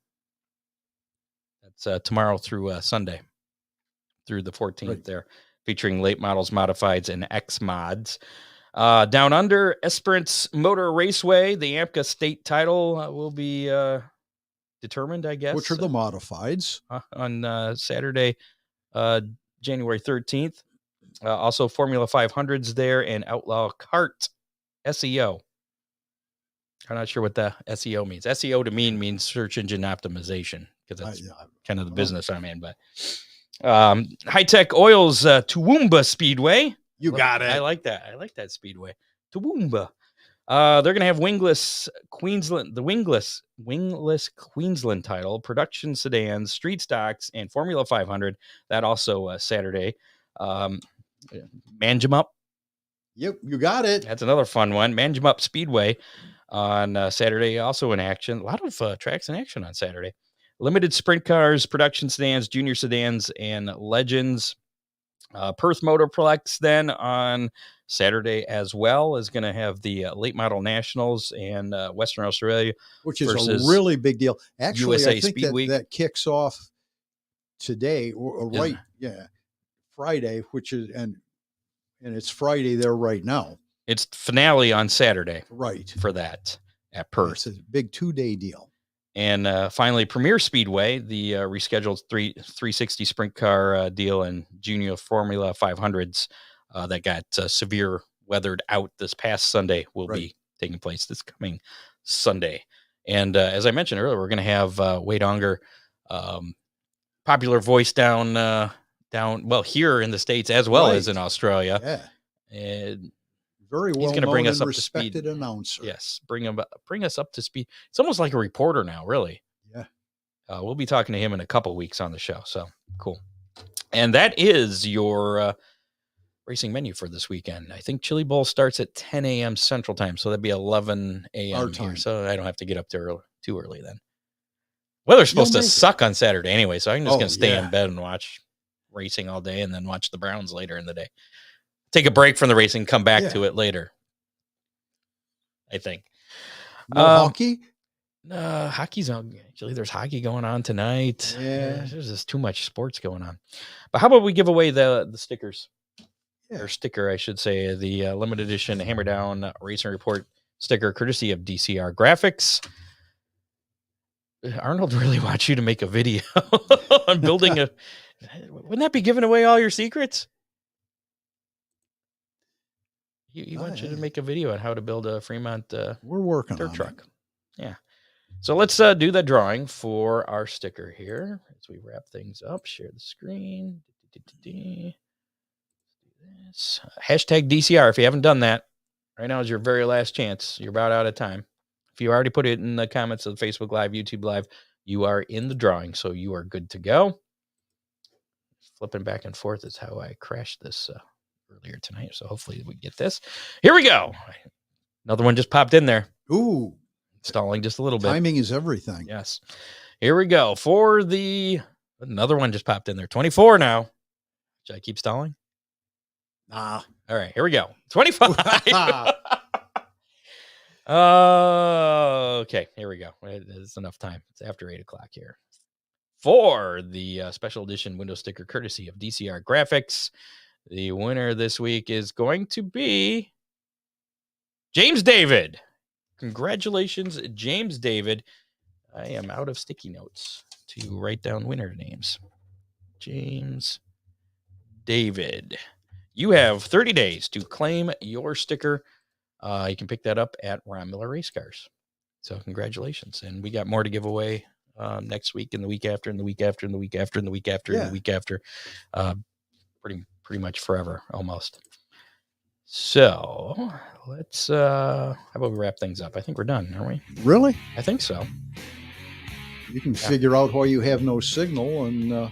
That's tomorrow through Sunday, through the 14th there, featuring late models, modifieds, and X mods. Down under, Esperance Motor Raceway, the AMCA state title will be determined, I guess. Which are the modifieds? On Saturday, January 13th. Also, Formula 500s there and Outlaw Kart SEO. I'm not sure what the SEO means. SEO to me means search engine optimization because that's kind of the business I'm in. But High Tech Oils Toowoomba Speedway. You got it. I like that. I like that speedway. Toowoomba. They're going to have Wingless Queensland, the Wingless Queensland title, production sedans, street stocks, and Formula 500. That also Saturday. Manjimup. Yep, you got it. That's another fun one. Manjimup Speedway on Saturday, also in action. A lot of tracks in action on Saturday. Limited sprint cars, production sedans, junior sedans, and legends. Perth Motorplex then on Saturday as well is going to have the late model nationals and Western Australia, which is a really big deal. Actually, USA I think that kicks off today, Friday, which is and it's Friday there right now. It's finale on Saturday, right, for that, at Perth. It's a big 2-day deal. And finally, Premier Speedway, the rescheduled 360 sprint car deal and Junior Formula 500s that got severe weathered out this past Sunday will be taking place this coming Sunday. And as I mentioned earlier, we're going to have Wade Unger, popular voice down here in the States as well as in Australia. Yeah. And very well he's going to bring us up to respected speed. Announcer. Yes, bring us up to speed. It's almost like a reporter now, really. Yeah. We'll be talking to him in a couple weeks on the show. So cool. And that is your racing menu for this weekend. I think Chili Bowl starts at 10 a.m. Central Time, so that'd be 11 a.m. here. So I don't have to get up there too early then. Weather's supposed to suck on Saturday anyway, so I'm just going to stay in bed and watch racing all day and then watch the Browns later in the day. Take a break from the racing, come back to it later. I think. No hockey? Hockey's on. Actually, there's hockey going on tonight. Yeah. There's just too much sports going on. But how about we give away the stickers? Or sticker, I should say, the limited edition Hammer Down Racing Report sticker, courtesy of DCR Graphics. Arnold really wants you to make a video on building a. Wouldn't that be giving away all your secrets? He wants you to make a video on how to build a Fremont we're working dirt on truck. It. Yeah. So let's do the drawing for our sticker here as we wrap things up. Share the screen. This. Hashtag DCR. If you haven't done that, right now is your very last chance. You're about out of time. If you already put it in the comments of Facebook Live, YouTube Live, you are in the drawing, so you are good to go. Flipping back and forth is how I crashed this earlier tonight, so hopefully we get this. Here we go. Another one just popped in there. Ooh. Stalling just a little bit. Timing is everything. Yes. Here we go. Another one just popped in there. 24 now. Should I keep stalling? Nah. All right, here we go. 25. Okay, here we go. It's enough time. It's after 8 o'clock here. For the special edition window sticker courtesy of DCR Graphics, the winner this week is going to be James David. Congratulations, James David. I am out of sticky notes to write down winner names. James David. You have 30 days to claim your sticker. You can pick that up at Ron Miller Race Cars. So congratulations. And we got more to give away next week and the week after and the week after and the week after and the week after and the week after. Pretty much forever, almost. So let's, how about we wrap things up? I think we're done, aren't we? Really? I think so. You can figure out why you have no signal and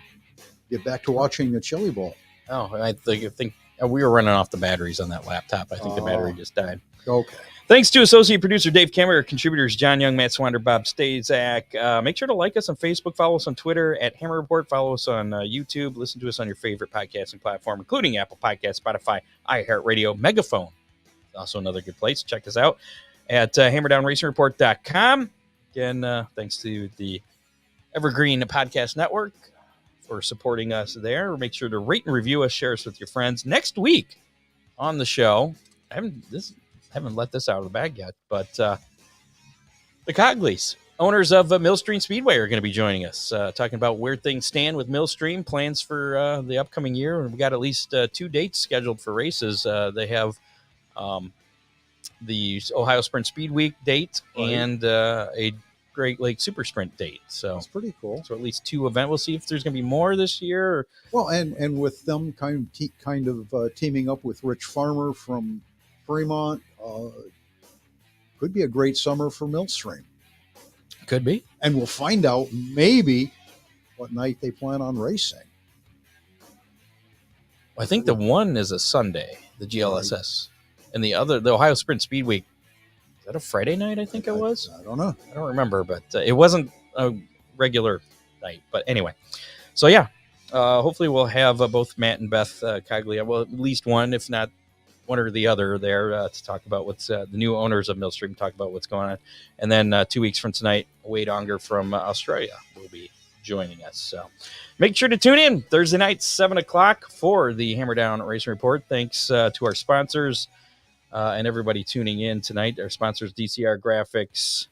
get back to watching the Chili Bowl. Oh, I think we were running off the batteries on that laptop. I think the battery just died. Okay. Thanks to associate producer Dave Kemmer, contributors John Young, Matt Swander, Bob Stazak. Make sure to like us on Facebook, follow us on Twitter at Hammer Report, follow us on YouTube, listen to us on your favorite podcasting platform, including Apple Podcasts, Spotify, iHeartRadio, Megaphone. Also another good place. Check us out at hammerdownracingreport.com. Again, thanks to the Evergreen Podcast Network for supporting us there. Make sure to rate and review us, share us with your friends. Next week on the show, I haven't let this out of the bag yet, but the Cogleys, owners of Millstream Speedway, are going to be joining us, talking about where things stand with Millstream, plans for the upcoming year. We got at least 2 dates scheduled for races. They have the Ohio Sprint Speed Week date and a Great Lake Super Sprint date. So that's pretty cool. So at least 2 events. We'll see if there's going to be more this year. Well, and with them kind of teaming up with Rich Farmer from Fremont, could be a great summer for Millstream. Could be. And we'll find out maybe what night they plan on racing. I think the one is a Sunday, the GLSS, and the other, the Ohio Sprint Speed Week, is that a Friday night? I think it was. I don't know. I don't remember, but it wasn't a regular night. But anyway, so yeah, hopefully we'll have both Matt and Beth Coglia, well, at least one, if not one or the other, there to talk about what's the new owners of Millstream, talk about what's going on. And then 2 weeks from tonight, Wade Unger from Australia will be joining us. So make sure to tune in Thursday night, 7 o'clock for the Hammer Down Racing Report. Thanks to our sponsors, and everybody tuning in tonight. Our sponsors, DCR Graphics,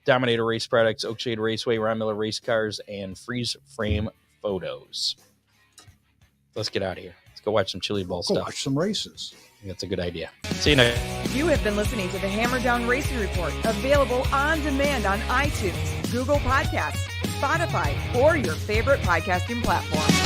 Dominator Race Products, Oakshade Raceway, Ron Miller Race Cars, and Freeze Frame Photos. Let's get out of here. Let's go watch some chili ball Go stuff. watch some races. I think that's a good idea. See you next. You have been listening to the Hammer Down Racing Report, available on demand on iTunes, Google Podcasts, Spotify, or your favorite podcasting platform.